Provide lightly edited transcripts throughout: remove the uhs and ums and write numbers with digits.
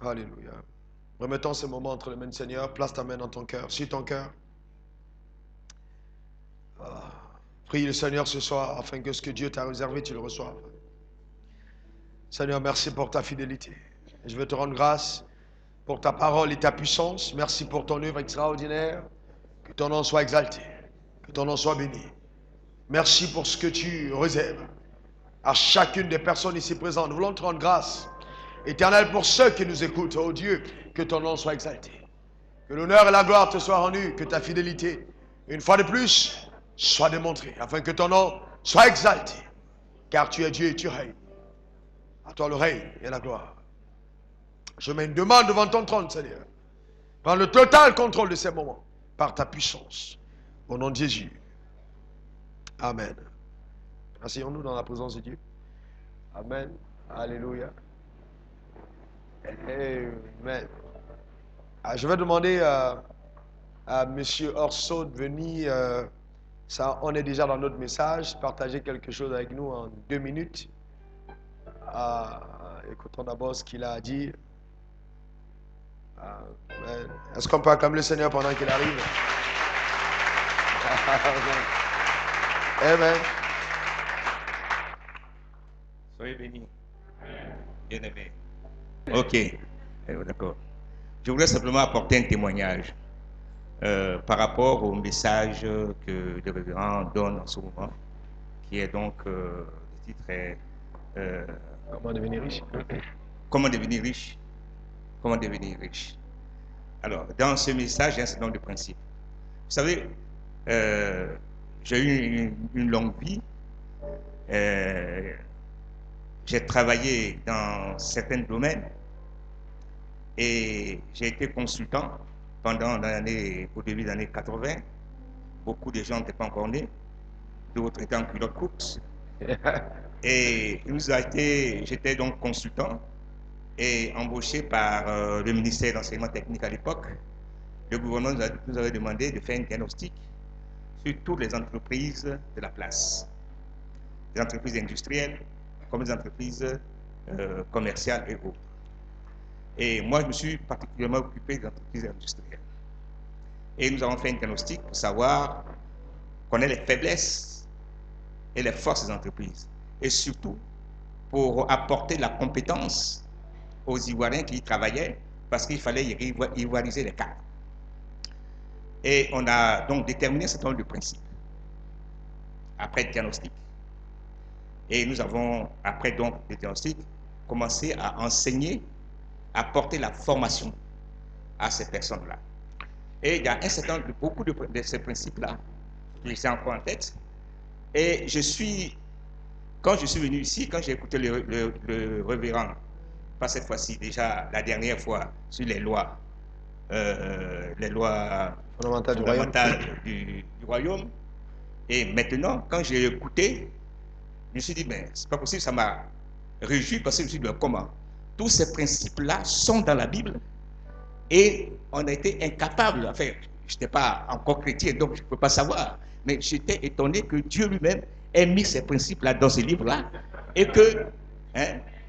Alléluia. Remettons ce moment entre les mains du Seigneur. Place ta main dans ton cœur, sur ton cœur. Prie le Seigneur ce soir afin que ce que Dieu t'a réservé, tu le reçoives. Seigneur, merci pour ta fidélité. Je veux te rendre grâce pour ta parole et ta puissance. Merci pour ton œuvre extraordinaire. Que ton nom soit exalté. Que ton nom soit béni. Merci pour ce que tu réserves à chacune des personnes ici présentes. Nous voulons te rendre grâce, Éternel, pour ceux qui nous écoutent. Oh Dieu, que ton nom soit exalté. Que l'honneur et la gloire te soient rendus. Que ta fidélité, une fois de plus, soit démontrée. Afin que ton nom soit exalté. Car tu es Dieu et tu règnes. À toi le règne et la gloire. Je mets une demande devant ton trône, Seigneur. Prends le total contrôle de ces moments. Par ta puissance. Au nom de Jésus. Amen. Asseyons-nous dans la présence de Dieu. Amen. Alléluia. Amen. Je vais demander à M. Orso de venir. Ça, on est déjà dans notre message. Partager quelque chose avec nous en 2 minutes. Écoutons d'abord ce qu'il a à dire. Amen. Est-ce qu'on peut acclamer le Seigneur pendant qu'il arrive? Amen. Soyez bénis. Bien-aimés. Ok. D'accord. Je voulais simplement apporter un témoignage par rapport au message que le révérend donne en ce moment, qui est donc, le titre est Comment devenir riche? Comment devenir riche? Comment devenir riche? Alors, dans ce message, il y a un certain nombre de principes. Vous savez, j'ai eu une longue vie. J'ai travaillé dans certains domaines et j'ai été consultant pendant l'année, au début des années 80. Beaucoup de gens n'étaient pas encore nés, d'autres étaient en culotte courte. Et j'étais donc consultant et embauché par le ministère de l'enseignement technique à l'époque. Le gouvernement nous avait demandé de faire un diagnostic sur toutes les entreprises de la place, les entreprises industrielles comme les entreprises commerciales et autres. Et moi, je me suis particulièrement occupé des entreprises industrielles. Et nous avons fait un diagnostic pour savoir, connaître les faiblesses et les forces des entreprises. Et surtout, pour apporter la compétence aux Ivoiriens qui y travaillaient, parce qu'il fallait ivoiriser les cadres. Et on a donc déterminé un certain nombre de principes après le diagnostic. Et nous avons, après donc le diagnostic, commencé à enseigner, à porter la formation à ces personnes-là. Et il y a un certain nombre, beaucoup de ces principes-là que j'ai encore en tête. Et quand je suis venu ici, quand j'ai écouté le révérend, pas cette fois-ci, déjà la dernière fois, sur les lois fondamentales du royaume. Et maintenant, quand j'ai écouté, je me suis dit, mais c'est pas possible, ça m'a réjoui parce que je me suis dit, comment? Tous ces principes-là sont dans la Bible et on a été incapable, enfin, je n'étais pas encore chrétien, donc je ne peux pas savoir, mais j'étais étonné que Dieu lui-même ait mis ces principes-là dans ce livre-là et que,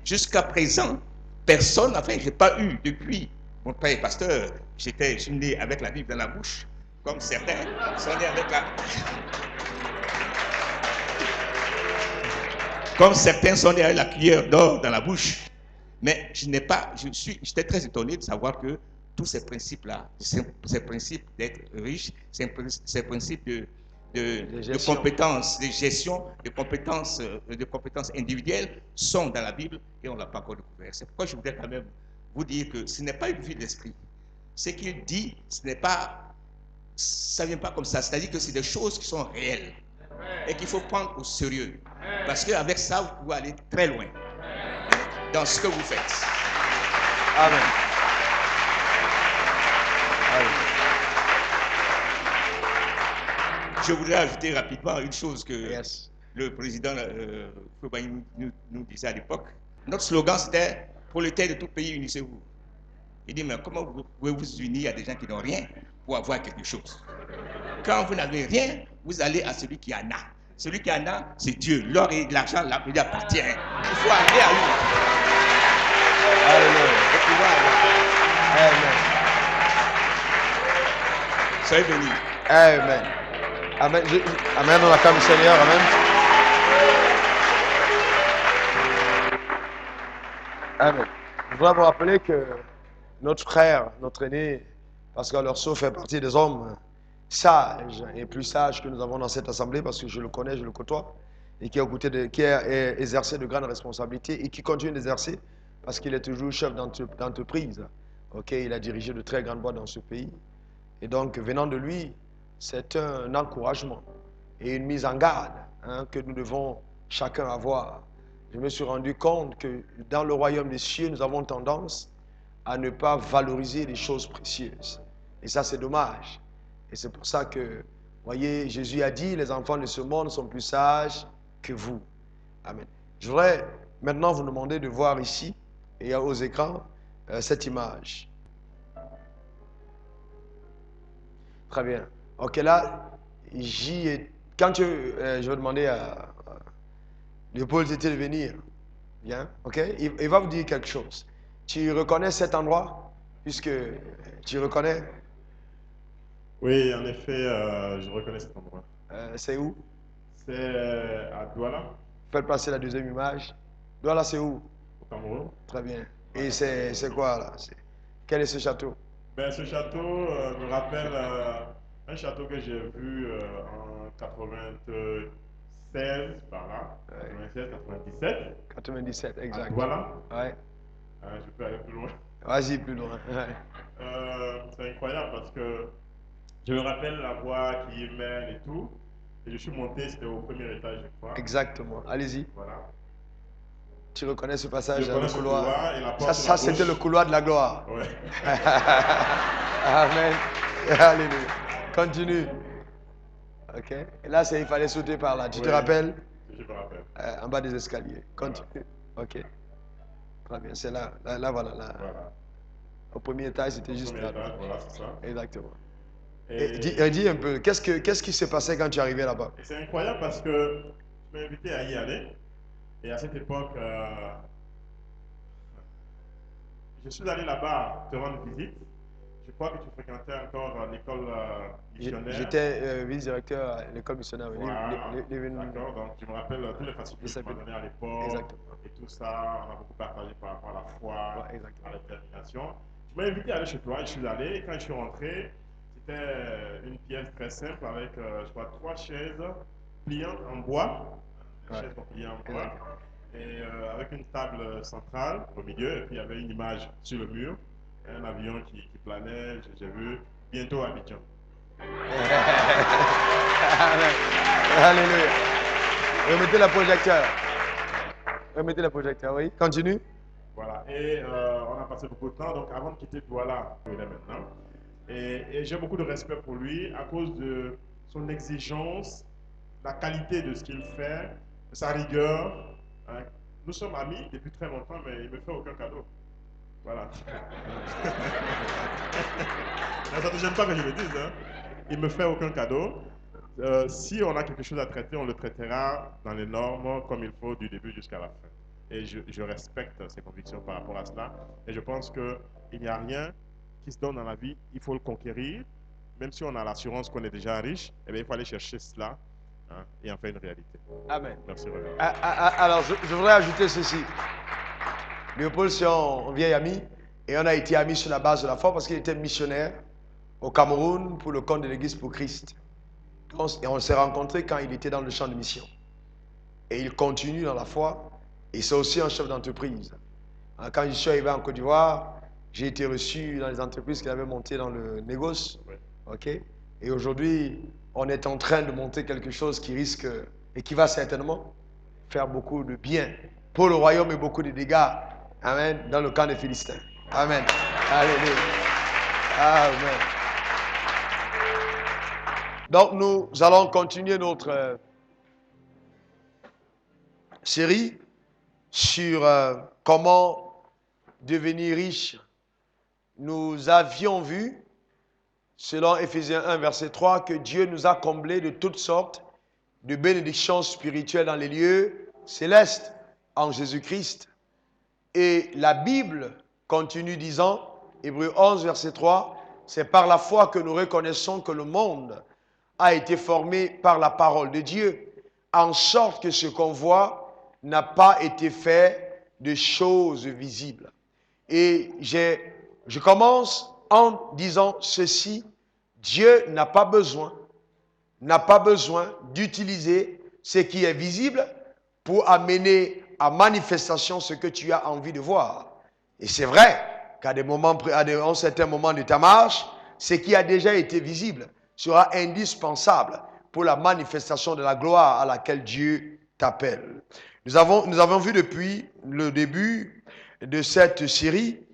jusqu'à présent, personne, enfin, je n'ai pas eu depuis, mon père est pasteur, je suis né avec la Bible dans la bouche, comme certains sont nés avec la... Comme certains sont nés avec la cuillère d'or dans la bouche. Mais j'étais très étonné de savoir que tous ces principes-là, ces principes d'être riche, ces principes de compétences, de gestion, de compétences individuelles sont dans la Bible et on ne l'a pas encore découvert. C'est pourquoi je voudrais quand même vous dire que ce n'est pas une vue d'esprit. Ce qu'il dit, ça ne vient pas comme ça. C'est-à-dire que c'est des choses qui sont réelles et qu'il faut prendre au sérieux. Parce qu'avec ça, vous pouvez aller très loin dans ce que vous faites. Amen. Amen. Je voudrais ajouter rapidement une chose que le président nous disait à l'époque. Notre slogan, c'était « Prolétaires de tout pays, unissez-vous ». Il dit, mais comment vous pouvez vous unir à des gens qui n'ont rien pour avoir quelque chose? Quand vous n'avez rien, vous allez à celui qui en a. Celui qui en a, c'est Dieu. L'or et l'argent lui appartient. Il faut aller à lui. Alléluia. Amen. Soyez bénis. Amen. Amen. Amen. On acclame le Seigneur. Amen. Amen. Je voudrais vous rappeler que notre frère, notre aîné, Pascal Lorceau, fait partie des hommes sages et plus sages que nous avons dans cette assemblée parce que je le connais, je le côtoie et qui a exercé de grandes responsabilités et qui continue d'exercer parce qu'il est toujours chef d'entreprise. Ok, il a dirigé de très grandes boîtes dans ce pays. Et donc, venant de lui, c'est un encouragement et une mise en garde que nous devons chacun avoir. Je me suis rendu compte que dans le royaume des cieux, nous avons tendance à ne pas valoriser les choses précieuses. Et ça, c'est dommage. Et c'est pour ça que, voyez, Jésus a dit, les enfants de ce monde sont plus sages que vous. Amen. Je voudrais maintenant vous demander de voir ici et aux écrans cette image. Très bien. Ok, là, quand je vais demander à Léopold de venir. Bien, ok? Il va vous dire quelque chose. Tu reconnais cet endroit? Puisque tu reconnais. Oui, en effet, je reconnais cet endroit. C'est où? C'est à Douala, Faites passer la deuxième image. Là, c'est où? au Cameroun. Très bien. Et c'est quoi là? Quel est ce château? Ben, ce château me rappelle un château que j'ai vu en 96, par là. Ouais. 96, 97. 97, exact. Douala. Ouais. Je peux aller plus loin. Vas-y, plus loin. Ouais. C'est incroyable parce que je me rappelle la voie qui y mène et tout. Et je suis monté, c'était au premier étage, je crois. Exactement. Allez-y. Voilà. Tu reconnais ce passage Je dans connais le ce couloir? couloir et la porte sur Ça la c'était gauche. le couloir de la gloire. Ouais. Amen. Alléluia. Continue. Ok. Et là, il fallait sauter par là. Tu te Oui, rappelles? je me rappelle. En bas des escaliers. Continue. Ok. Très bien. C'est là. Là, voilà. Là. Voilà. Au premier étage, c'était juste Premier là. étage, voilà, c'est ça. Exactement. Et, Et dis un peu, qu'est-ce qui s'est passé quand tu es arrivé là-bas? et c'est incroyable parce que je m'ai invité à y aller. Et à cette époque, je suis allé là-bas te rendre visite. Je crois que tu fréquentais encore l'école missionnaire. J'étais vice-directeur à l'école missionnaire. Voilà, d'accord. Donc, je me rappelle tous les facilités que tu m'as donné à l'époque. Exactement. Et tout ça, on a beaucoup partagé par rapport à la foi, Ouais, exactement. à la détermination. Tu m'as invité à aller chez toi, je suis allé. Et quand je suis rentré, c'était une pièce très simple avec, je crois, 3 chaises pliantes en bois. Des Ouais. chaises sont pliées en bois. Exactement. Et avec une table centrale au milieu. Et puis, il y avait une image sur le mur. Un avion qui planait, j'ai vu. Bientôt à Abidjan. Amen. Alléluia. Remettez le projecteur. Remettez le projecteur, oui. Continue. Voilà, et on a passé beaucoup de temps, donc avant de quitter Douala, il est maintenant. Et j'ai beaucoup de respect pour lui à cause de son exigence, la qualité de ce qu'il fait, sa rigueur. Hein. Nous sommes amis depuis très longtemps, mais il ne me fait aucun cadeau. Voilà. Ça ne te gêne pas que je le dise, hein. Il ne me fait aucun cadeau. Si on a quelque chose à traiter, on le traitera dans les normes comme il faut du début jusqu'à la fin. Et je respecte ses convictions par rapport à cela. Et je pense qu'il n'y a rien qui se donne dans la vie, il faut le conquérir. Même si on a l'assurance qu'on est déjà riche, eh bien, il faut aller chercher cela et en faire une réalité. Amen. Merci, Reverend. Alors, je voudrais ajouter ceci. Léopold, c'est un vieil ami, et on a été amis sur la base de la foi parce qu'il était missionnaire au Cameroun pour le compte de l'Église pour Christ. Et on s'est rencontrés quand il était dans le champ de mission. Et il continue dans la foi, et c'est aussi un chef d'entreprise. Quand je suis arrivé en Côte d'Ivoire, j'ai été reçu dans les entreprises qu'il avait montées dans le négoce. Ok? Et aujourd'hui, on est en train de monter quelque chose qui risque et qui va certainement faire beaucoup de bien pour le royaume et beaucoup de dégâts. Amen. Dans le camp des Philistins. Amen. Alléluia. Amen. Donc nous allons continuer notre série sur comment devenir riche. Nous avions vu, selon Éphésiens 1, verset 3, que Dieu nous a comblés de toutes sortes de bénédictions spirituelles dans les lieux célestes en Jésus-Christ. Et la Bible continue disant, Hébreux 11, verset 3, c'est par la foi que nous reconnaissons que le monde a été formé par la parole de Dieu, en sorte que ce qu'on voit n'a pas été fait de choses visibles. Et je commence en disant ceci, Dieu n'a pas besoin d'utiliser ce qui est visible pour amener à manifestation ce que tu as envie de voir. Et c'est vrai qu'à un certain moment de ta marche, ce qui a déjà été visible sera indispensable pour la manifestation de la gloire à laquelle Dieu t'appelle. Nous avons vu depuis le début de cette série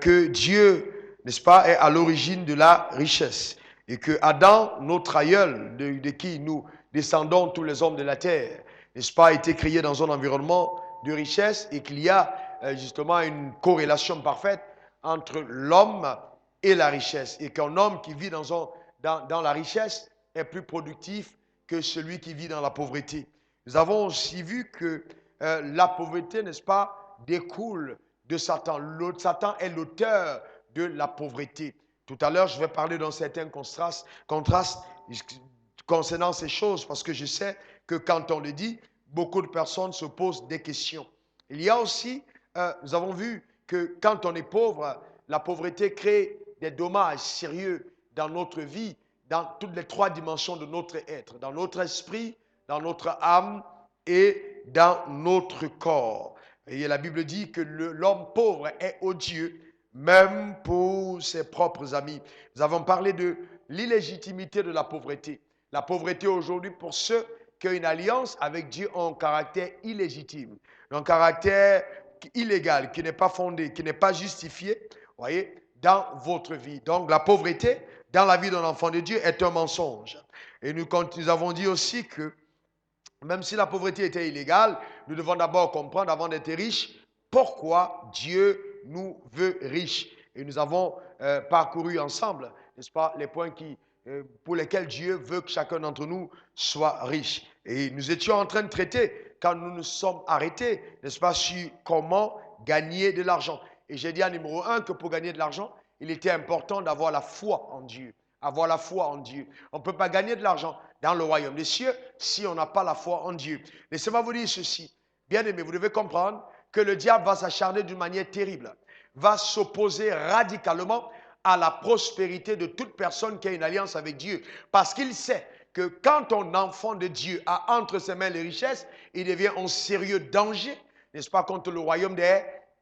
que Dieu, n'est-ce pas, est à l'origine de la richesse. Et que Adam, notre aïeul, de qui nous descendons tous les hommes de la terre, n'est-ce pas, a été créé dans un environnement de richesse et qu'il y a justement une corrélation parfaite entre l'homme et la richesse. Et qu'un homme qui vit dans la richesse est plus productif que celui qui vit dans la pauvreté. Nous avons aussi vu que la pauvreté, n'est-ce pas, découle de Satan. Satan est l'auteur de la pauvreté. Tout à l'heure, je vais parler d'un certain contraste concernant ces choses parce que je sais que quand on le dit, beaucoup de personnes se posent des questions. Il y a aussi, nous avons vu que quand on est pauvre, la pauvreté crée des dommages sérieux dans notre vie, dans toutes les trois dimensions de notre être, dans notre esprit, dans notre âme et dans notre corps. Et la Bible dit que l'homme pauvre est odieux, même pour ses propres amis. Nous avons parlé de l'illégitimité de la pauvreté. La pauvreté aujourd'hui, pour ceux qui ont une alliance avec Dieu, ont un caractère illégitime, un caractère illégal, qui n'est pas fondé, qui n'est pas justifié, voyez, dans votre vie. Donc la pauvreté, dans la vie d'un enfant de Dieu, est un mensonge. Et nous avons dit aussi que même si la pauvreté était illégale, nous devons d'abord comprendre, avant d'être riches, pourquoi Dieu nous veut riches. Et nous avons parcouru ensemble, n'est-ce pas, les points pour lesquels Dieu veut que chacun d'entre nous soit riche. Et nous étions en train de traiter, quand nous nous sommes arrêtés, n'est-ce pas, sur comment gagner de l'argent. Et j'ai dit à numéro 1 que pour gagner de l'argent, il était important d'avoir la foi en Dieu. Avoir la foi en Dieu. On ne peut pas gagner de l'argent dans le royaume des cieux si on n'a pas la foi en Dieu. Laissez-moi vous dire ceci. Bien aimé, vous devez comprendre que le diable va s'acharner d'une manière terrible, va s'opposer radicalement à la prospérité de toute personne qui a une alliance avec Dieu. Parce qu'il sait que quand un enfant de Dieu a entre ses mains les richesses, il devient un sérieux danger, n'est-ce pas, contre le royaume des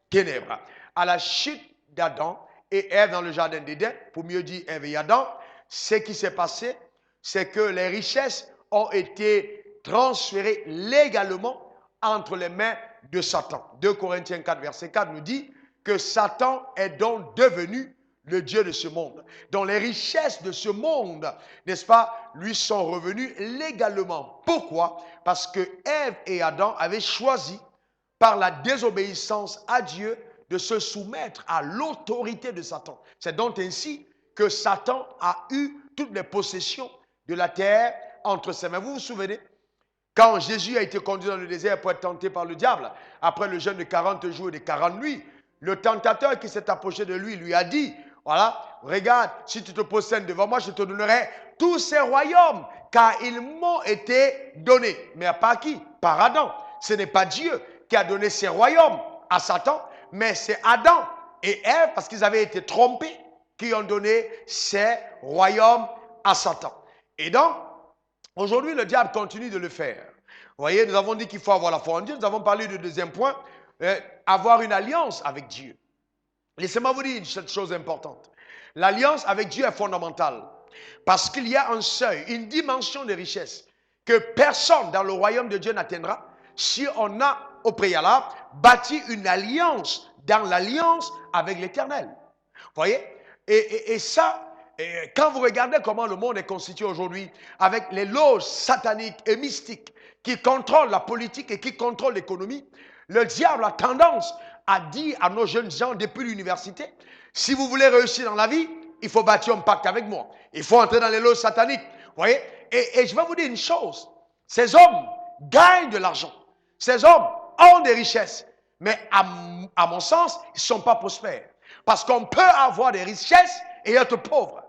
ténèbres. À la chute d'Adam et Ève dans le jardin d'Éden, pour mieux dire Ève et Adam, ce qui s'est passé, c'est que les richesses ont été transférées légalement entre les mains de Satan. 2 Corinthiens 4, verset 4 nous dit que Satan est donc devenu le Dieu de ce monde. Donc les richesses de ce monde, n'est-ce pas, lui sont revenues légalement. Pourquoi? Parce que Ève et Adam avaient choisi, par la désobéissance à Dieu, de se soumettre à l'autorité de Satan. C'est donc ainsi que Satan a eu toutes les possessions de la terre entre ses mains. Vous vous souvenez? Quand Jésus a été conduit dans le désert pour être tenté par le diable, après le jeûne de 40 jours et de 40 nuits, le tentateur qui s'est approché de lui a dit, voilà, regarde, si tu te possèdes devant moi, je te donnerai tous ces royaumes, car ils m'ont été donnés. Mais par qui? Par Adam. Ce n'est pas Dieu qui a donné ces royaumes à Satan, mais c'est Adam et Ève, parce qu'ils avaient été trompés, qui ont donné ces royaumes à Satan. Et donc, aujourd'hui, le diable continue de le faire. Vous voyez, nous avons dit qu'il faut avoir la foi en Dieu. Nous avons parlé du deuxième point, avoir une alliance avec Dieu. Laissez-moi vous dire une chose importante. L'alliance avec Dieu est fondamentale. Parce qu'il y a un seuil, une dimension de richesse que personne dans le royaume de Dieu n'atteindra si on a au préalable bâti une alliance dans l'alliance avec l'Éternel. Vous voyez? Et ça, quand vous regardez comment le monde est constitué aujourd'hui, avec les loges sataniques et mystiques qui contrôlent la politique et qui contrôlent l'économie, le diable a tendance à dire à nos jeunes gens depuis l'université, si vous voulez réussir dans la vie, il faut bâtir un pacte avec moi. Il faut entrer dans les loges sataniques. Vous voyez? Et je vais vous dire une chose. Ces hommes gagnent de l'argent. Ces hommes ont des richesses. Mais à mon sens, ils ne sont pas prospères. Parce qu'on peut avoir des richesses et être pauvre.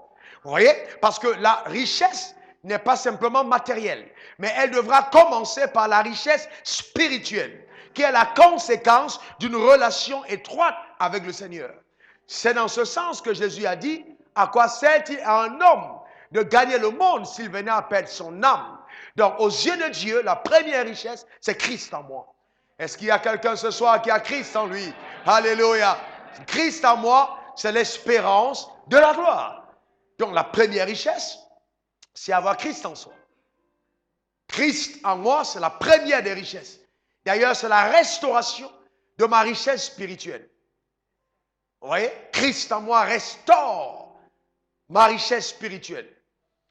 Vous voyez? Parce que la richesse n'est pas simplement matérielle, mais elle devra commencer par la richesse spirituelle, qui est la conséquence d'une relation étroite avec le Seigneur. C'est dans ce sens que Jésus a dit, à quoi sert-il à un homme de gagner le monde s'il venait à perdre son âme? Donc, aux yeux de Dieu, la première richesse, c'est Christ en moi. Est-ce qu'il y a quelqu'un ce soir qui a Christ en lui? Alléluia. Christ en moi, c'est l'espérance de la gloire. Donc, la première richesse, c'est avoir Christ en soi. Christ en moi, c'est la première des richesses. D'ailleurs, c'est la restauration de ma richesse spirituelle. Vous voyez? Christ en moi restaure ma richesse spirituelle.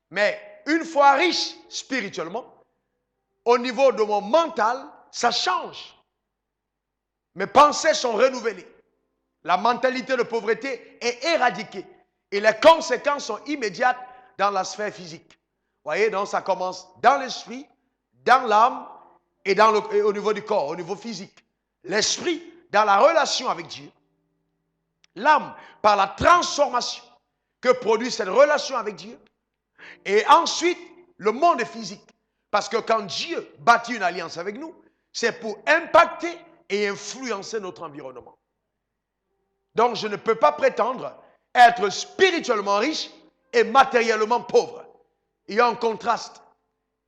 Mais une fois riche spirituellement, au niveau de mon mental, ça change. Mes pensées sont renouvelées. La mentalité de pauvreté est éradiquée. Et les conséquences sont immédiates dans la sphère physique. Vous voyez, donc ça commence dans l'esprit, dans l'âme et au niveau du corps, au niveau physique. L'esprit, dans la relation avec Dieu. L'âme, par la transformation que produit cette relation avec Dieu. Et ensuite, le monde physique. Parce que quand Dieu bâtit une alliance avec nous, c'est pour impacter et influencer notre environnement. Donc, je ne peux pas prétendre être spirituellement riche et matériellement pauvre. Il y a un contraste.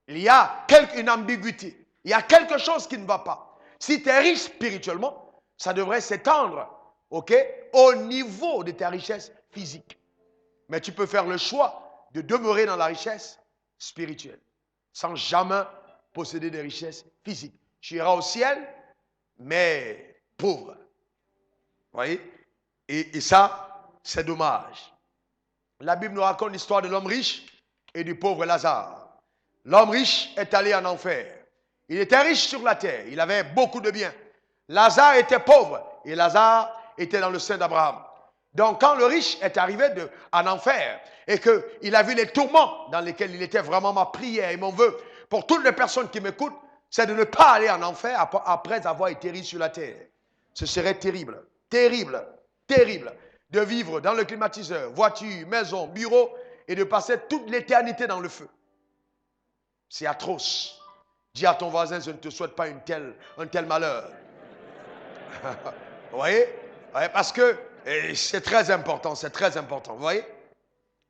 Il y a une ambiguïté. Il y a quelque chose qui ne va pas. Si tu es riche spirituellement, ça devrait s'étendre, ok, au niveau de ta richesse physique. Mais tu peux faire le choix de demeurer dans la richesse spirituelle, sans jamais posséder des richesses physiques. Tu iras au ciel, mais pauvre. Vous voyez? Et ça, c'est dommage. La Bible nous raconte l'histoire de l'homme riche et du pauvre Lazare. L'homme riche est allé en enfer. Il était riche sur la terre. Il avait beaucoup de biens. Lazare était pauvre. Et Lazare était dans le sein d'Abraham. Donc, quand le riche est arrivé en enfer et qu'il a vu les tourments dans lesquels il était, vraiment ma prière et mon vœu pour toutes les personnes qui m'écoutent, c'est de ne pas aller en enfer après avoir été riche sur la terre. Ce serait terrible, terrible, terrible de vivre dans le climatiseur, voiture, maison, bureau et de passer toute l'éternité dans le feu. C'est atroce. Dis à ton voisin, je ne te souhaite pas un tel malheur. Vous voyez? Parce que c'est très important, vous voyez?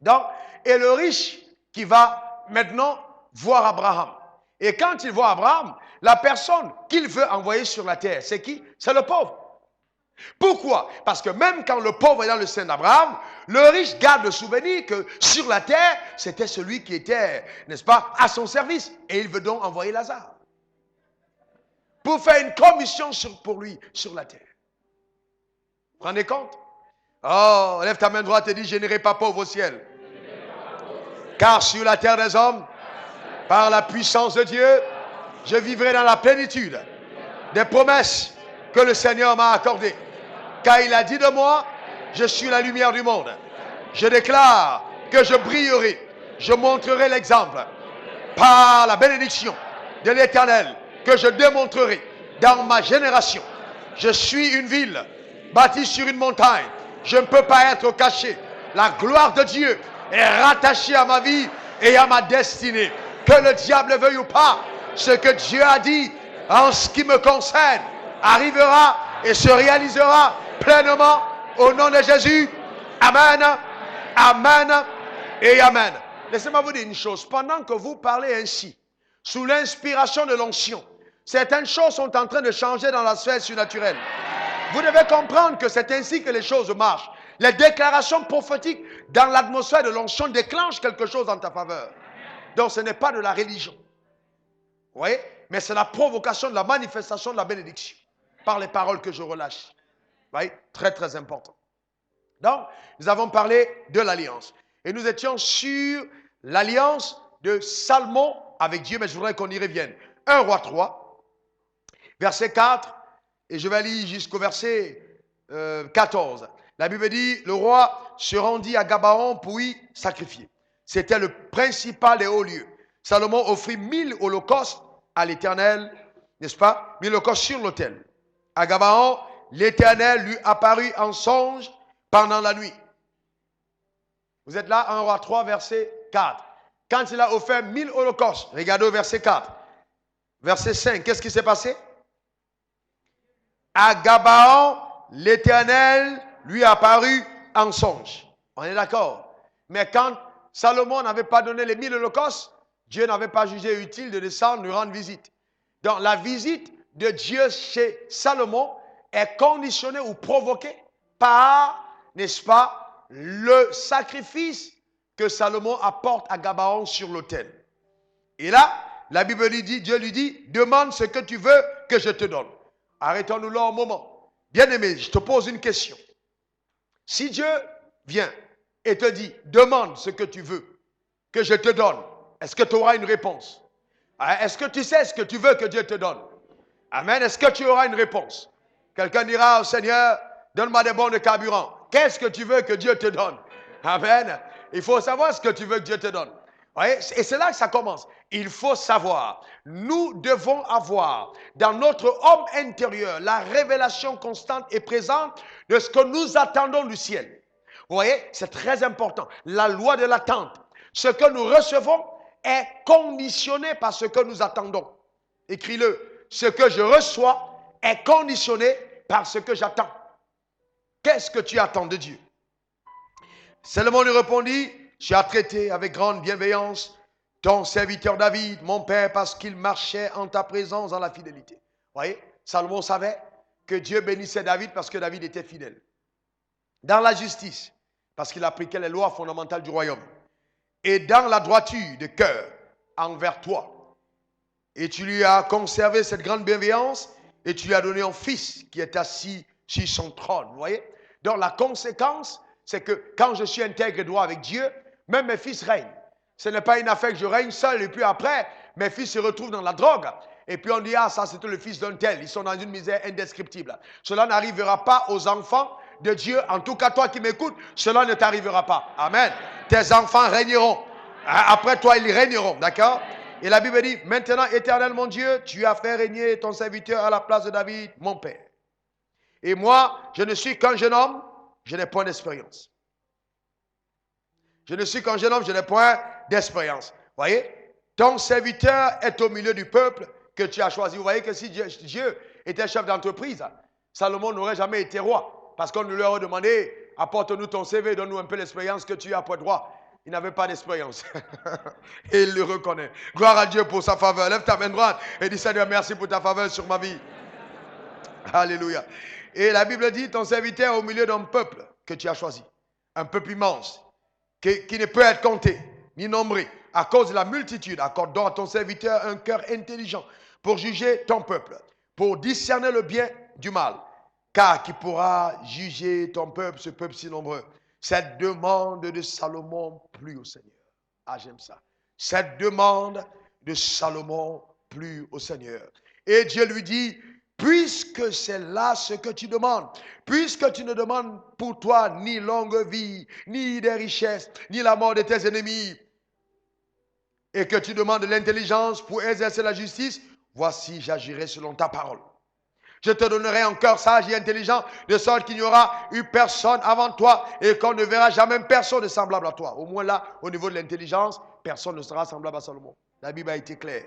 Donc, et le riche qui va maintenant voir Abraham. Et quand il voit Abraham, la personne qu'il veut envoyer sur la terre, c'est qui? C'est le pauvre. Pourquoi? Parce que même quand le pauvre est dans le sein d'Abraham, le riche garde le souvenir que sur la terre, c'était celui qui était, n'est-ce pas, à son service. Et il veut donc envoyer Lazare pour faire une commission pour lui sur la terre. Vous vous rendez compte? Oh, lève ta main droite et dis, je n'irai pas pauvre au ciel. Car sur la terre des hommes, par la puissance de Dieu, je vivrai dans la plénitude des promesses que le Seigneur m'a accordées. Car il a dit de moi, je suis la lumière du monde. Je déclare que je brillerai, je montrerai l'exemple par la bénédiction de l'Éternel que je démontrerai dans ma génération. Je suis une ville bâtie sur une montagne. Je ne peux pas être caché. La gloire de Dieu est rattachée à ma vie et à ma destinée. Que le diable veuille ou pas, ce que Dieu a dit en ce qui me concerne arrivera et se réalisera pleinement au nom de Jésus. Amen, amen et amen. Laissez-moi vous dire une chose. Pendant que vous parlez ainsi, sous l'inspiration de l'onction, certaines choses sont en train de changer dans la sphère surnaturelle. Vous devez comprendre que c'est ainsi que les choses marchent. Les déclarations prophétiques dans l'atmosphère de l'onction déclenchent quelque chose en ta faveur. Donc ce n'est pas de la religion. Vous voyez? Mais c'est la provocation de la manifestation de la bénédiction par les paroles que je relâche. Vous voyez? Très très important. Donc, nous avons parlé de l'alliance. Et nous étions sur l'alliance de Salmon avec Dieu, mais je voudrais qu'on y revienne. 1 Roi 3, verset 4, et je vais lire jusqu'au verset 14. La Bible dit, le roi se rendit à Gabaon pour y sacrifier. C'était le principal des hauts lieux. Salomon offrit 1000 holocaustes à l'Éternel, n'est-ce pas? 1000 holocaustes sur l'autel. À Gabaon, l'Éternel lui apparut en songe pendant la nuit. Vous êtes là, 1 Roi 3, verset 4. Quand il a offert 1000 holocaustes, regardez au verset 4. Verset 5, qu'est-ce qui s'est passé? À Gabaon, l'Éternel lui apparut en songe. On est d'accord? Mais quand Salomon n'avait pas donné les 1000 holocaustes, Dieu n'avait pas jugé utile de descendre lui rendre visite. Donc la visite de Dieu chez Salomon est conditionnée ou provoquée par, n'est-ce pas, le sacrifice que Salomon apporte à Gabaon sur l'autel. Et là, la Bible lui dit, Dieu lui dit, demande ce que tu veux que je te donne. Arrêtons-nous là un moment. Bien-aimé, je te pose une question. Si Dieu vient et te dit, demande ce que tu veux que je te donne, est-ce que tu auras une réponse? Est-ce que tu sais ce que tu veux que Dieu te donne? Amen. Est-ce que tu auras une réponse? Quelqu'un dira au Seigneur, donne-moi des bons de carburant. Qu'est-ce que tu veux que Dieu te donne? Amen. Il faut savoir ce que tu veux que Dieu te donne. Et c'est là que ça commence. Il faut savoir. Nous devons avoir dans notre homme intérieur la révélation constante et présente de ce que nous attendons du ciel. Vous voyez, c'est très important. La loi de l'attente. Ce que nous recevons est conditionné par ce que nous attendons. Écris-le. Ce que je reçois est conditionné par ce que j'attends. Qu'est-ce que tu attends de Dieu? Salomon lui répondit, tu as traité avec grande bienveillance ton serviteur David, mon père, parce qu'il marchait en ta présence dans la fidélité. Vous voyez, Salomon savait que Dieu bénissait David parce que David était fidèle. Dans la justice, parce qu'il appliquait les lois fondamentales du royaume. Et dans la droiture de cœur envers toi. Et tu lui as conservé cette grande bienveillance et tu lui as donné un fils qui est assis sur son trône. Vous voyez? Donc la conséquence, c'est que quand je suis intègre et droit avec Dieu, même mes fils règnent. Ce n'est pas une affaire que je règne seul et puis après, mes fils se retrouvent dans la drogue. Et puis on dit, ah ça c'était le fils d'un tel. Ils sont dans une misère indescriptible. Cela n'arrivera pas aux enfants de Dieu. En tout cas, toi qui m'écoutes, cela ne t'arrivera pas. Amen. Tes enfants régneront. Après toi, ils régneront. D'accord? Et la Bible dit, maintenant, Éternel mon Dieu, tu as fait régner ton serviteur à la place de David, mon père. Et moi, je ne suis qu'un jeune homme, je n'ai point d'expérience. Je ne suis qu'un jeune homme, je n'ai point d'expérience. Vous voyez? Ton serviteur est au milieu du peuple que tu as choisi. Vous voyez que si Dieu était chef d'entreprise, Salomon n'aurait jamais été roi. Parce qu'on lui aurait demandé, apporte-nous ton CV, donne-nous un peu l'expérience que tu as pour être roi. Il n'avait pas d'expérience. Et il le reconnaît. Gloire à Dieu pour sa faveur. Lève ta main droite et dis, Seigneur, merci pour ta faveur sur ma vie. Alléluia. Et la Bible dit, ton serviteur est au milieu d'un peuple que tu as choisi. Un peuple immense, qui ne peut être compté, ni nombré. À cause de la multitude, accorde donc à ton serviteur un cœur intelligent pour juger ton peuple, pour discerner le bien du mal. Car qui pourra juger ton peuple, ce peuple si nombreux? Cette demande de Salomon plut au Seigneur. Ah, j'aime ça. Cette demande de Salomon plut au Seigneur. Et Dieu lui dit, puisque c'est là ce que tu demandes, puisque tu ne demandes pour toi ni longue vie, ni des richesses, ni la mort de tes ennemis, et que tu demandes de l'intelligence pour exercer la justice, voici, j'agirai selon ta parole. Je te donnerai un cœur sage et intelligent, de sorte qu'il n'y aura eu personne avant toi et qu'on ne verra jamais personne de semblable à toi. Au moins là, au niveau de l'intelligence, personne ne sera semblable à Salomon. La Bible a été claire.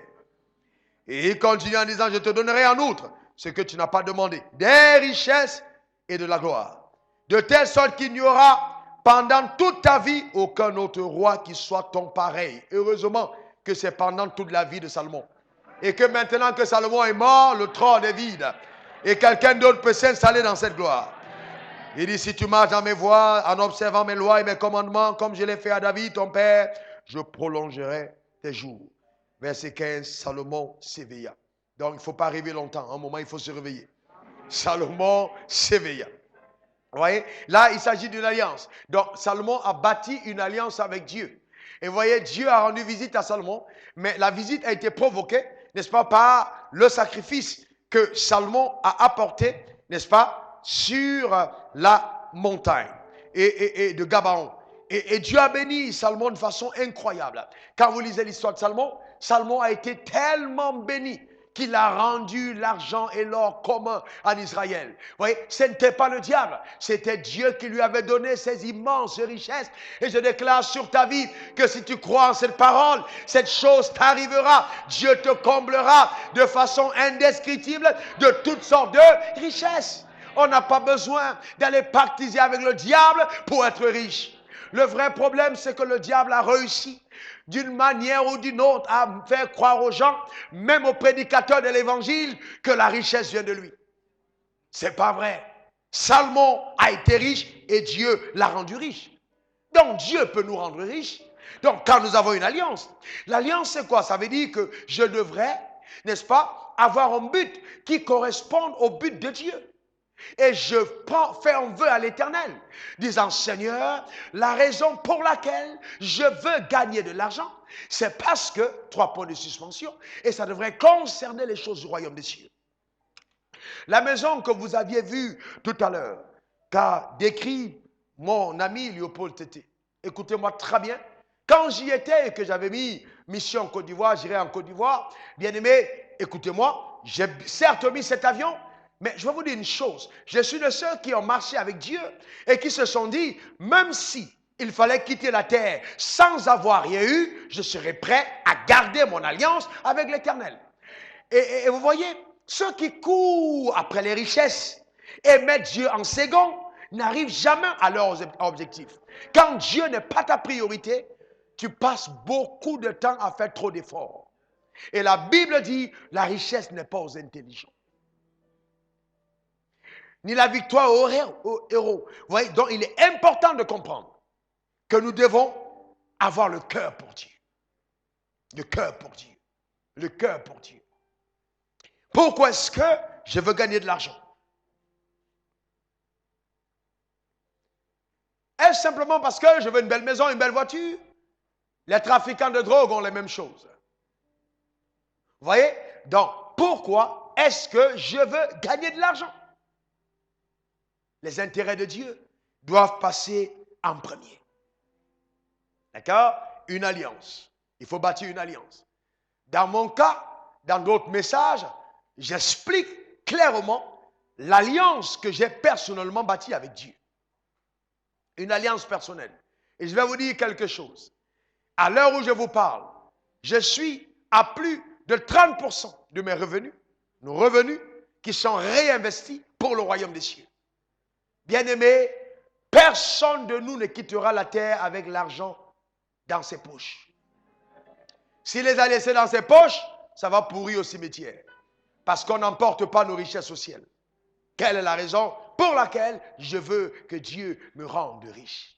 Et il continue en disant, je te donnerai en outre ce que tu n'as pas demandé, des richesses et de la gloire. De telle sorte qu'il n'y aura pendant toute ta vie aucun autre roi qui soit ton pareil. Heureusement que c'est pendant toute la vie de Salomon. Et que maintenant que Salomon est mort, le trône est vide. Et quelqu'un d'autre peut s'installer dans cette gloire. Il dit, si tu marches dans mes voies, en observant mes lois et mes commandements, comme je l'ai fait à David, ton père, je prolongerai tes jours. Verset 15, Salomon s'éveilla. Donc, il ne faut pas rêver longtemps. À un moment, il faut se réveiller. Salomon s'éveilla. Vous voyez, là, il s'agit d'une alliance. Donc, Salomon a bâti une alliance avec Dieu. Et vous voyez, Dieu a rendu visite à Salomon, mais la visite a été provoquée, n'est-ce pas, par le sacrifice que Salomon a apporté, n'est-ce pas, sur la montagne et de Gabaon. Et Dieu a béni Salomon de façon incroyable. Quand vous lisez l'histoire de Salomon, Salomon a été tellement béni qu'il a rendu l'argent et l'or commun en Israël. Vous voyez, ce n'était pas le diable, c'était Dieu qui lui avait donné ces immenses richesses. Et je déclare sur ta vie que si tu crois en cette parole, cette chose t'arrivera. Dieu te comblera de façon indescriptible de toutes sortes de richesses. On n'a pas besoin d'aller pactiser avec le diable pour être riche. Le vrai problème, c'est que le diable a réussi d'une manière ou d'une autre à faire croire aux gens, même aux prédicateurs de l'évangile, que la richesse vient de lui. C'est pas vrai. Salomon a été riche et Dieu l'a rendu riche. Donc Dieu peut nous rendre riches. Donc quand nous avons une alliance, l'alliance c'est quoi? Ça veut dire que je devrais, n'est-ce pas, avoir un but qui corresponde au but de Dieu. Et je fais un vœu à l'Éternel, disant, Seigneur, la raison pour laquelle je veux gagner de l'argent, c'est parce que, 3 points de suspension, et ça devrait concerner les choses du royaume des cieux. La maison que vous aviez vue tout à l'heure, qu'a décrit mon ami Léopold Tété, écoutez-moi très bien, quand j'y étais et que j'avais mis mission en Côte d'Ivoire, j'irai en Côte d'Ivoire, bien aimé, écoutez-moi, j'ai certes mis cet avion, mais je vais vous dire une chose, je suis de ceux qui ont marché avec Dieu et qui se sont dit, même si il fallait quitter la terre sans avoir rien eu, je serais prêt à garder mon alliance avec l'Éternel. Et vous voyez, ceux qui courent après les richesses et mettent Dieu en second n'arrivent jamais à leurs objectifs. Quand Dieu n'est pas ta priorité, tu passes beaucoup de temps à faire trop d'efforts. Et la Bible dit, la richesse n'est pas aux intelligents. Ni la victoire aux héros. Vous voyez, donc il est important de comprendre que nous devons avoir le cœur pour Dieu. Le cœur pour Dieu. Le cœur pour Dieu. Pourquoi est-ce que je veux gagner de l'argent? Est-ce simplement parce que je veux une belle maison, une belle voiture? Les trafiquants de drogue ont les mêmes choses. Vous voyez? Donc, pourquoi est-ce que je veux gagner de l'argent? Les intérêts de Dieu doivent passer en premier. D'accord? Une alliance. Il faut bâtir une alliance. Dans mon cas, dans d'autres messages, j'explique clairement l'alliance que j'ai personnellement bâtie avec Dieu. Une alliance personnelle. Et je vais vous dire quelque chose. À l'heure où je vous parle, je suis à plus de 30% de mes revenus, nos revenus, qui sont réinvestis pour le royaume des cieux. Bien-aimés, personne de nous ne quittera la terre avec l'argent dans ses poches. S'il les a laissés dans ses poches, ça va pourrir au cimetière. Parce qu'on n'emporte pas nos richesses au ciel. Quelle est la raison pour laquelle je veux que Dieu me rende riche?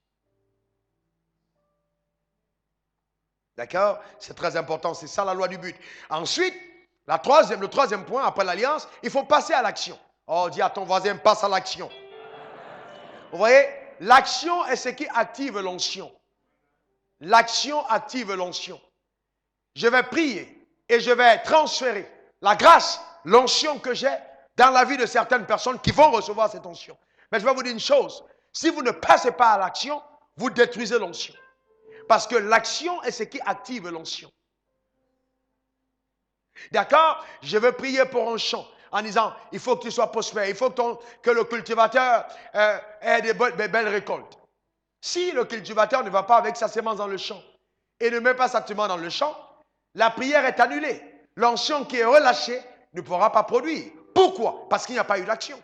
D'accord? C'est très important, c'est ça la loi du but. Ensuite, le troisième point, après l'alliance, il faut passer à l'action. Oh, dis à ton voisin, passe à l'action. Vous voyez, l'action est ce qui active l'onction. L'action active l'onction. Je vais prier et je vais transférer la grâce, l'onction que j'ai dans la vie de certaines personnes qui vont recevoir cette onction. Mais je vais vous dire une chose, si vous ne passez pas à l'action, vous détruisez l'onction. Parce que l'action est ce qui active l'onction. D'accord? Je veux prier pour un champ en disant, il faut que tu sois prospère, il faut que le cultivateur ait des belles récoltes. Si le cultivateur ne va pas avec sa semence dans le champ et ne met pas sa semence dans le champ, la prière est annulée. L'onction qui est relâchée ne pourra pas produire. Pourquoi? Parce qu'il n'y a pas eu d'action.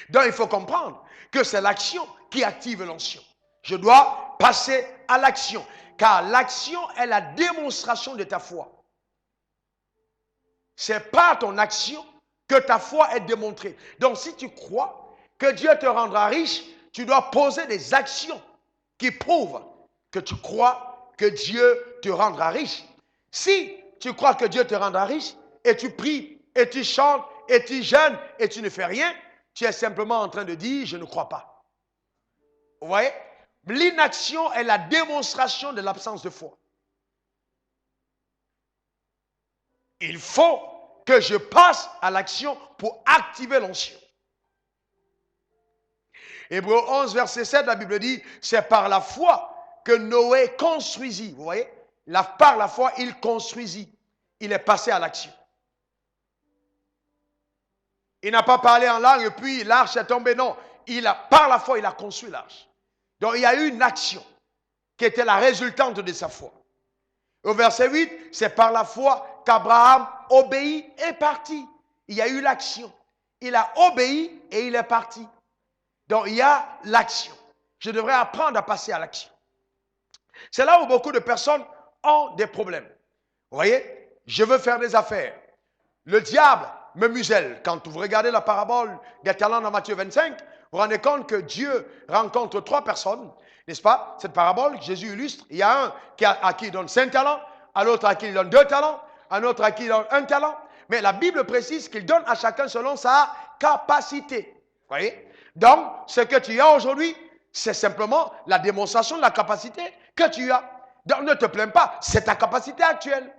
Donc il faut comprendre que c'est l'action qui active l'onction. Je dois passer à l'action, car l'action est la démonstration de ta foi. C'est par ton action que ta foi est démontrée. Donc si tu crois que Dieu te rendra riche, tu dois poser des actions qui prouvent que tu crois que Dieu te rendra riche. Si tu crois que Dieu te rendra riche, et tu pries, et tu chantes, et tu jeûnes, et tu ne fais rien, tu es simplement en train de dire, je ne crois pas. Vous voyez? L'inaction est la démonstration de l'absence de foi. Il faut que je passe à l'action pour activer l'onction. Hébreux 11, verset 7, la Bible dit, c'est par la foi que Noé construisit. Vous voyez? Par la foi, il construisit. il est passé à l'action. Il n'a pas parlé en langue et puis l'arche est tombée. Non, par la foi, il a construit l'arche. Donc il y a eu une action qui était la résultante de sa foi. Au verset 8, c'est par la foi qu'Abraham obéit et partit. Il y a eu l'action. Il a obéi et il est parti. Donc il y a l'action. Je devrais apprendre à passer à l'action. C'est là où beaucoup de personnes ont des problèmes. Vous voyez, je veux faire des affaires. Le diable me muselle. Quand vous regardez la parabole des talents dans Matthieu 25, vous vous rendez compte que Dieu rencontre 3 personnes, n'est-ce pas? Cette parabole que Jésus illustre, il y a un à qui il donne 5 talents, à l'autre à qui il donne 2 talents, à un autre à qui il donne 1 talent. Mais la Bible précise qu'il donne à chacun selon sa capacité. Vous voyez? Donc, ce que tu as aujourd'hui, c'est simplement la démonstration de la capacité que tu as. Donc, ne te plains pas, c'est ta capacité actuelle.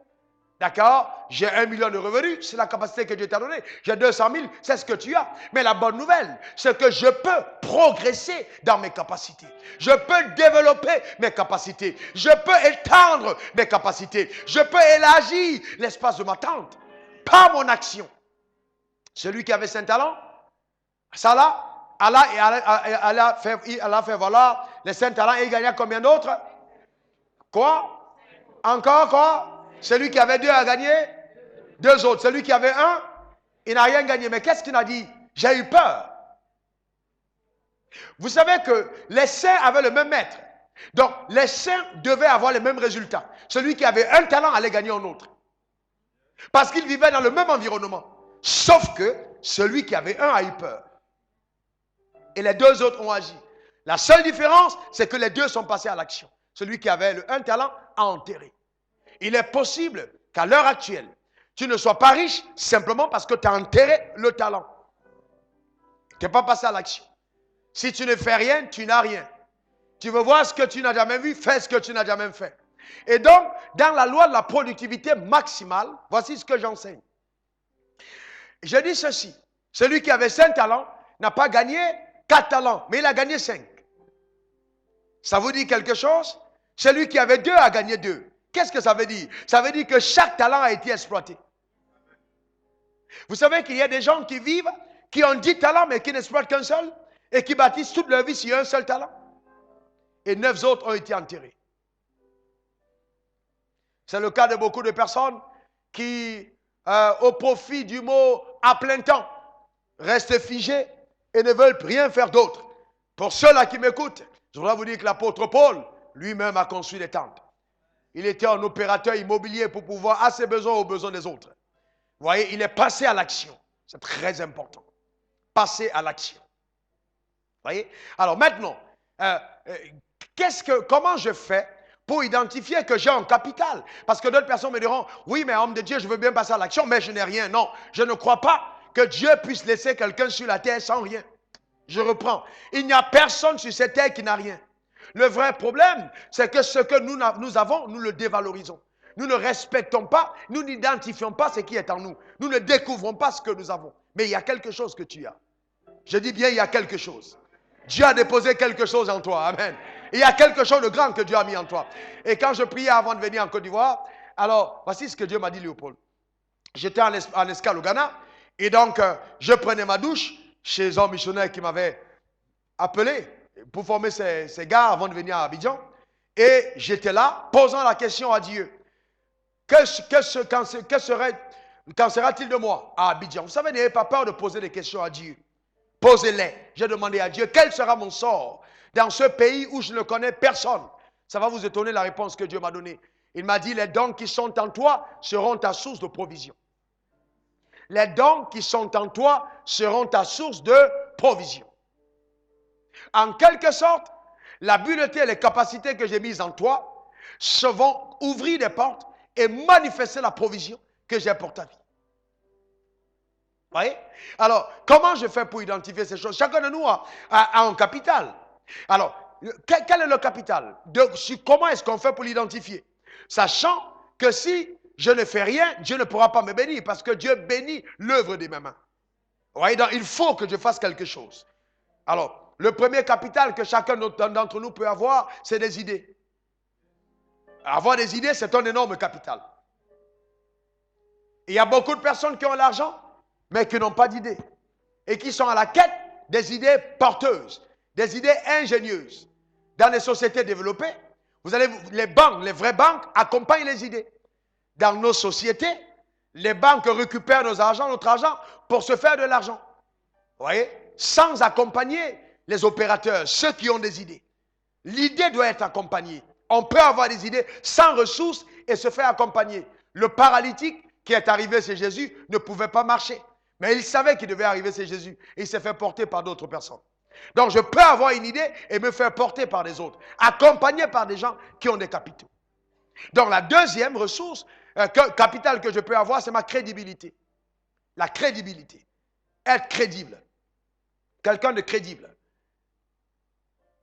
D'accord? J'ai 1 million de revenus, c'est la capacité que Dieu t'a donnée. J'ai 200 000, c'est ce que tu as. Mais la bonne nouvelle, c'est que je peux progresser dans mes capacités. Je peux développer mes capacités. Je peux étendre mes capacités. Je peux élargir l'espace de ma tente par mon action. Celui qui avait 5 talents, ça là, Allah a fait valoir les 5 talents et il gagna combien d'autres? Quoi? Encore quoi? Celui qui avait 2 a gagné 2 autres. Celui qui avait 1, il n'a rien gagné. Mais qu'est-ce qu'il a dit? J'ai eu peur. Vous savez que les saints avaient le même maître. Donc, les saints devaient avoir les mêmes résultats. Celui qui avait 1 talent allait gagner un autre. Parce qu'ils vivaient dans le même environnement. Sauf que celui qui avait 1 a eu peur. Et les 2 autres ont agi. La seule différence, c'est que les 2 sont passés à l'action. Celui qui avait le 1 talent a enterré. Il est possible qu'à l'heure actuelle, tu ne sois pas riche simplement parce que tu as enterré le talent. Tu n'es pas passé à l'action. Si tu ne fais rien, tu n'as rien. Tu veux voir ce que tu n'as jamais vu, fais ce que tu n'as jamais fait. Et donc, dans la loi de la productivité maximale, voici ce que j'enseigne. Je dis ceci. Celui qui avait 5 talents n'a pas gagné 4 talents, mais il a gagné 5. Ça vous dit quelque chose? Celui qui avait 2 a gagné 2. Qu'est-ce que ça veut dire? Ça veut dire que chaque talent a été exploité. Vous savez qu'il y a des gens qui vivent, qui ont 10 talents, mais qui n'exploitent qu'un seul, et qui bâtissent toute leur vie sur un seul talent. Et 9 autres ont été enterrés. C'est le cas de beaucoup de personnes qui, au profit du mot à plein temps, restent figées et ne veulent rien faire d'autre. Pour ceux-là qui m'écoutent, je voudrais vous dire que l'apôtre Paul, lui-même a construit des tentes. Il était un opérateur immobilier pour pouvoir à ses besoins aux besoins des autres. Vous voyez, il est passé à l'action. C'est très important. Passer à l'action. Vous voyez? Alors maintenant, comment je fais pour identifier que j'ai un capital? Parce que d'autres personnes me diront, oui, mais homme de Dieu, je veux bien passer à l'action, mais je n'ai rien. Non, je ne crois pas que Dieu puisse laisser quelqu'un sur la terre sans rien. Je reprends. Il n'y a personne sur cette terre qui n'a rien. Le vrai problème, c'est que ce que nous avons, nous le dévalorisons. Nous ne respectons pas, nous n'identifions pas ce qui est en nous. Nous ne découvrons pas ce que nous avons. Mais il y a quelque chose que tu as. Je dis bien, il y a quelque chose. Dieu a déposé quelque chose en toi. Amen. Il y a quelque chose de grand que Dieu a mis en toi. Et quand je priais avant de venir en Côte d'Ivoire, alors, voici ce que Dieu m'a dit, Léopold. J'étais en escale au Ghana, et donc, je prenais ma douche chez un missionnaire qui m'avait appelé pour former ces gars avant de venir à Abidjan. Et j'étais là, posant la question à Dieu. Qu'en sera-t-il de moi à Abidjan? Vous savez, n'ayez pas peur de poser des questions à Dieu. Posez-les. J'ai demandé à Dieu, quel sera mon sort dans ce pays où je ne connais personne? Ça va vous étonner la réponse que Dieu m'a donnée. Il m'a dit, les dons qui sont en toi seront ta source de provision. Les dons qui sont en toi seront ta source de provision. En quelque sorte, l'habileté et les capacités que j'ai mises en toi se vont ouvrir des portes et manifester la provision que j'ai pour ta vie. Vous voyez? Alors, comment je fais pour identifier ces choses? Chacun de nous a un capital. Alors, quel est le capital? Comment est-ce qu'on fait pour l'identifier? Sachant que si je ne fais rien, Dieu ne pourra pas me bénir parce que Dieu bénit l'œuvre de mes mains. Vous voyez? Donc, il faut que je fasse quelque chose. Alors, le premier capital que chacun d'entre nous peut avoir, c'est des idées. Avoir des idées, c'est un énorme capital. Il y a beaucoup de personnes qui ont l'argent, mais qui n'ont pas d'idées. Et qui sont à la quête des idées porteuses, des idées ingénieuses. Dans les sociétés développées, vous allez, les banques, les vraies banques, accompagnent les idées. Dans nos sociétés, les banques récupèrent notre argent pour se faire de l'argent. Vous voyez? Sans accompagner les opérateurs, ceux qui ont des idées. L'idée doit être accompagnée. On peut avoir des idées sans ressources et se faire accompagner. Le paralytique qui est arrivé chez Jésus ne pouvait pas marcher. Mais il savait qu'il devait arriver chez Jésus. Et il s'est fait porter par d'autres personnes. Donc je peux avoir une idée et me faire porter par des autres. Accompagné par des gens qui ont des capitaux. Donc la deuxième ressource, capitale que je peux avoir, c'est ma crédibilité. La crédibilité. Être crédible. Quelqu'un de crédible.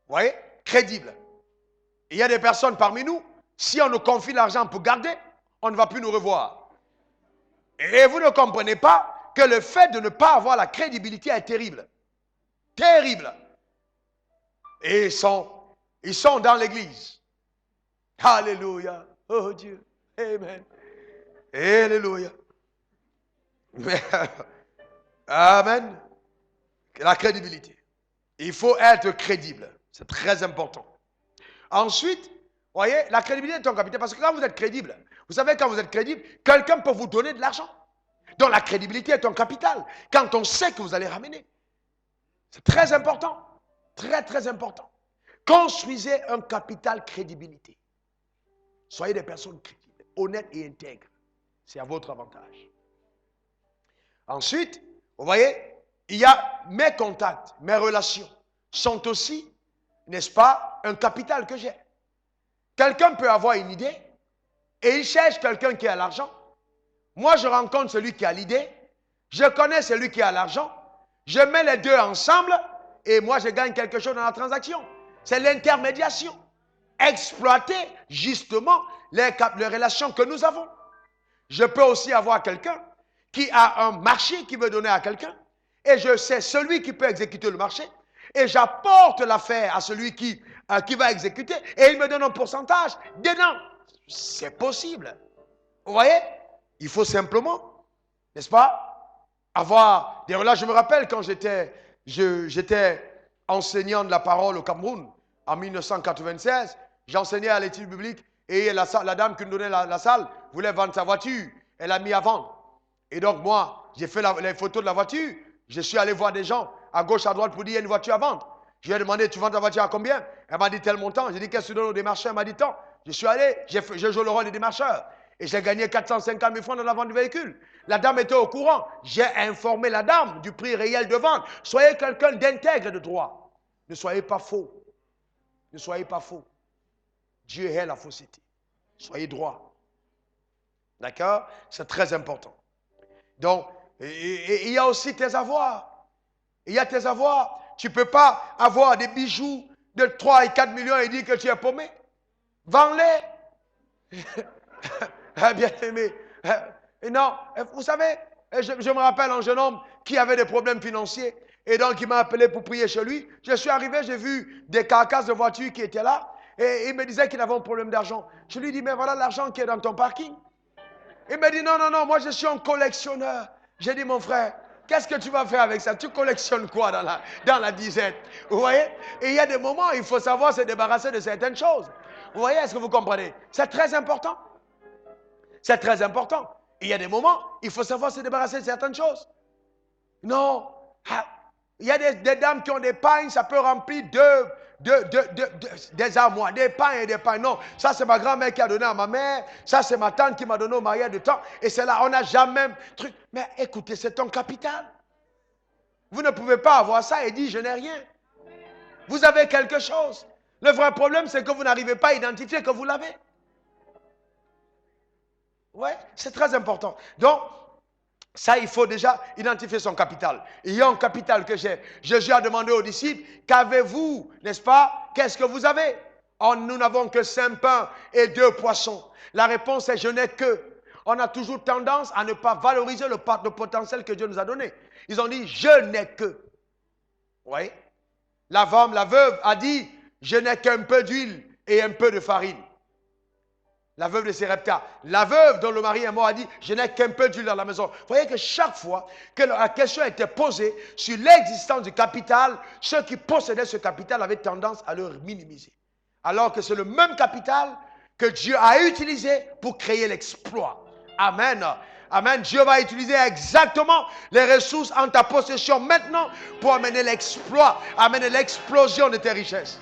Vous voyez? Crédible. Il y a des personnes parmi nous, si on nous confie l'argent pour garder, on ne va plus nous revoir. Et vous ne comprenez pas que le fait de ne pas avoir la crédibilité est terrible. Terrible. Et ils sont dans l'église. Alléluia. Oh Dieu. Amen. Alléluia. Amen. La crédibilité. Il faut être crédible. C'est très important. Ensuite, vous voyez, la crédibilité est ton capital. Parce que quand vous êtes crédible, vous savez, quand vous êtes crédible, quelqu'un peut vous donner de l'argent. Donc la crédibilité est ton capital. Quand on sait que vous allez ramener. C'est très important. Très, très important. Construisez un capital crédibilité. Soyez des personnes crédibles, honnêtes et intègres. C'est à votre avantage. Ensuite, vous voyez, il y a mes contacts, mes relations sont aussi, n'est-ce pas, un capital que j'ai. Quelqu'un peut avoir une idée et il cherche quelqu'un qui a l'argent. Moi, je rencontre celui qui a l'idée, je connais celui qui a l'argent, je mets les deux ensemble et moi, je gagne quelque chose dans la transaction. C'est l'intermédiation. Exploiter justement les relations que nous avons. Je peux aussi avoir quelqu'un qui a un marché qui veut donner à quelqu'un et je sais celui qui peut exécuter le marché et j'apporte l'affaire à celui qui va exécuter et il me donne un pourcentage dedans. C'est possible. Vous voyez? Il faut simplement, n'est-ce pas, avoir des relations. Je me rappelle quand j'étais enseignant de la parole au Cameroun en 1996, j'enseignais à l'étude biblique et la dame qui nous donnait la salle voulait vendre sa voiture. Elle a mis à vendre. Et donc moi, j'ai fait les photos de la voiture. Je suis allé voir des gens à gauche, à droite pour dire il y a une voiture à vendre. Je lui ai demandé, tu vends ta voiture à combien? Elle m'a dit tel montant. J'ai dit, qu'est-ce que tu donnes aux démarcheurs? Elle m'a dit tant. Je suis allé, je joue le rôle des démarcheurs. Et j'ai gagné 450 000 francs dans la vente du véhicule. La dame était au courant. J'ai informé la dame du prix réel de vente. Soyez quelqu'un d'intègre et de droit. Ne soyez pas faux. Ne soyez pas faux. Dieu hait la fausseté. Soyez droit. D'accord? C'est très important. Donc, il y a aussi tes avoirs. Il y a tes avoirs. Tu ne peux pas avoir des bijoux de 3 et 4 millions et dire que tu es paumé. Vends-les. Bien aimé. Non, vous savez, je me rappelle un jeune homme qui avait des problèmes financiers et donc il m'a appelé pour prier chez lui. Je suis arrivé, j'ai vu des carcasses de voitures qui étaient là et il me disait qu'il avait un problème d'argent. Je lui dis, mais voilà l'argent qui est dans ton parking. Il me dit, non, non, non, moi je suis un collectionneur. J'ai dit, mon frère, qu'est-ce que tu vas faire avec ça? Tu collectionnes quoi dans la disette? Vous voyez? Et il y a des moments où il faut savoir se débarrasser de certaines choses. Vous voyez, est-ce que vous comprenez? C'est très important. C'est très important. Il y a des moments, il faut savoir se débarrasser de certaines choses. Non. Il y a des dames qui ont des pagnes, ça peut remplir des armoires, des pagnes et des pagnes. Non, ça c'est ma grand-mère qui a donné à ma mère, ça c'est ma tante qui m'a donné au mariage de temps, et c'est là, on n'a jamais truc. Mais écoutez, c'est ton capital. Vous ne pouvez pas avoir ça et dire je n'ai rien. Vous avez quelque chose. Le vrai problème, c'est que vous n'arrivez pas à identifier que vous l'avez. Oui, c'est très important. Donc, ça, il faut déjà identifier son capital. Il y a un capital que j'ai. Jésus a demandé aux disciples, qu'avez-vous, n'est-ce pas? Qu'est-ce que vous avez? Oh, nous n'avons que 5 pains et 2 poissons. La réponse est, je n'ai que. On a toujours tendance à ne pas valoriser le potentiel que Dieu nous a donné. Ils ont dit, je n'ai que. Oui. La femme, la veuve, a dit, je n'ai qu'un peu d'huile et un peu de farine. La veuve de Sarepta. La veuve dont le mari est mort a dit, je n'ai qu'un peu d'huile dans la maison. Vous voyez que chaque fois que la question était posée sur l'existence du capital, ceux qui possédaient ce capital avaient tendance à le minimiser. Alors que c'est le même capital que Dieu a utilisé pour créer l'exploit. Amen. Amen. Dieu va utiliser exactement les ressources en ta possession maintenant pour amener l'exploit, amener l'explosion de tes richesses.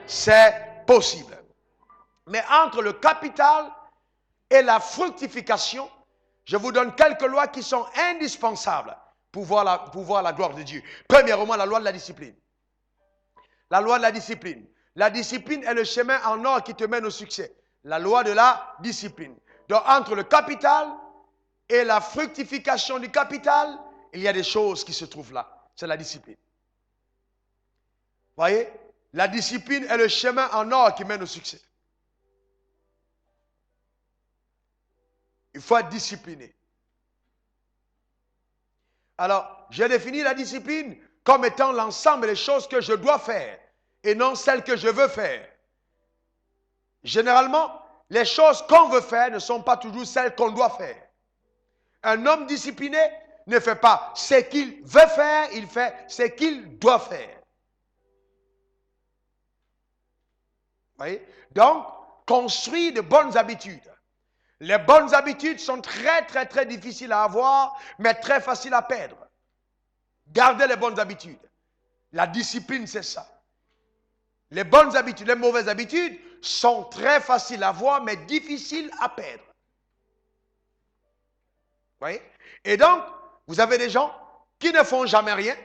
C'est possible. Mais entre le capital et la fructification, je vous donne quelques lois qui sont indispensables pour voir la gloire de Dieu. Premièrement, la loi de la discipline. La loi de la discipline. La discipline est le chemin en or qui te mène au succès. La loi de la discipline. Donc, entre le capital et la fructification du capital, il y a des choses qui se trouvent là. C'est la discipline. Voyez? La discipline est le chemin en or qui mène au succès. Il faut être discipliné. Alors, j'ai défini la discipline comme étant l'ensemble des choses que je dois faire et non celles que je veux faire. Généralement, les choses qu'on veut faire ne sont pas toujours celles qu'on doit faire. Un homme discipliné ne fait pas ce qu'il veut faire, il fait ce qu'il doit faire. Vous voyez? Donc, construire de bonnes habitudes. Les bonnes habitudes sont très difficiles à avoir, mais très faciles à perdre. Gardez les bonnes habitudes. La discipline, c'est ça. Les bonnes habitudes, les mauvaises habitudes sont très faciles à avoir, mais difficiles à perdre. Vous voyez? Et donc, vous avez des gens qui ne font jamais rien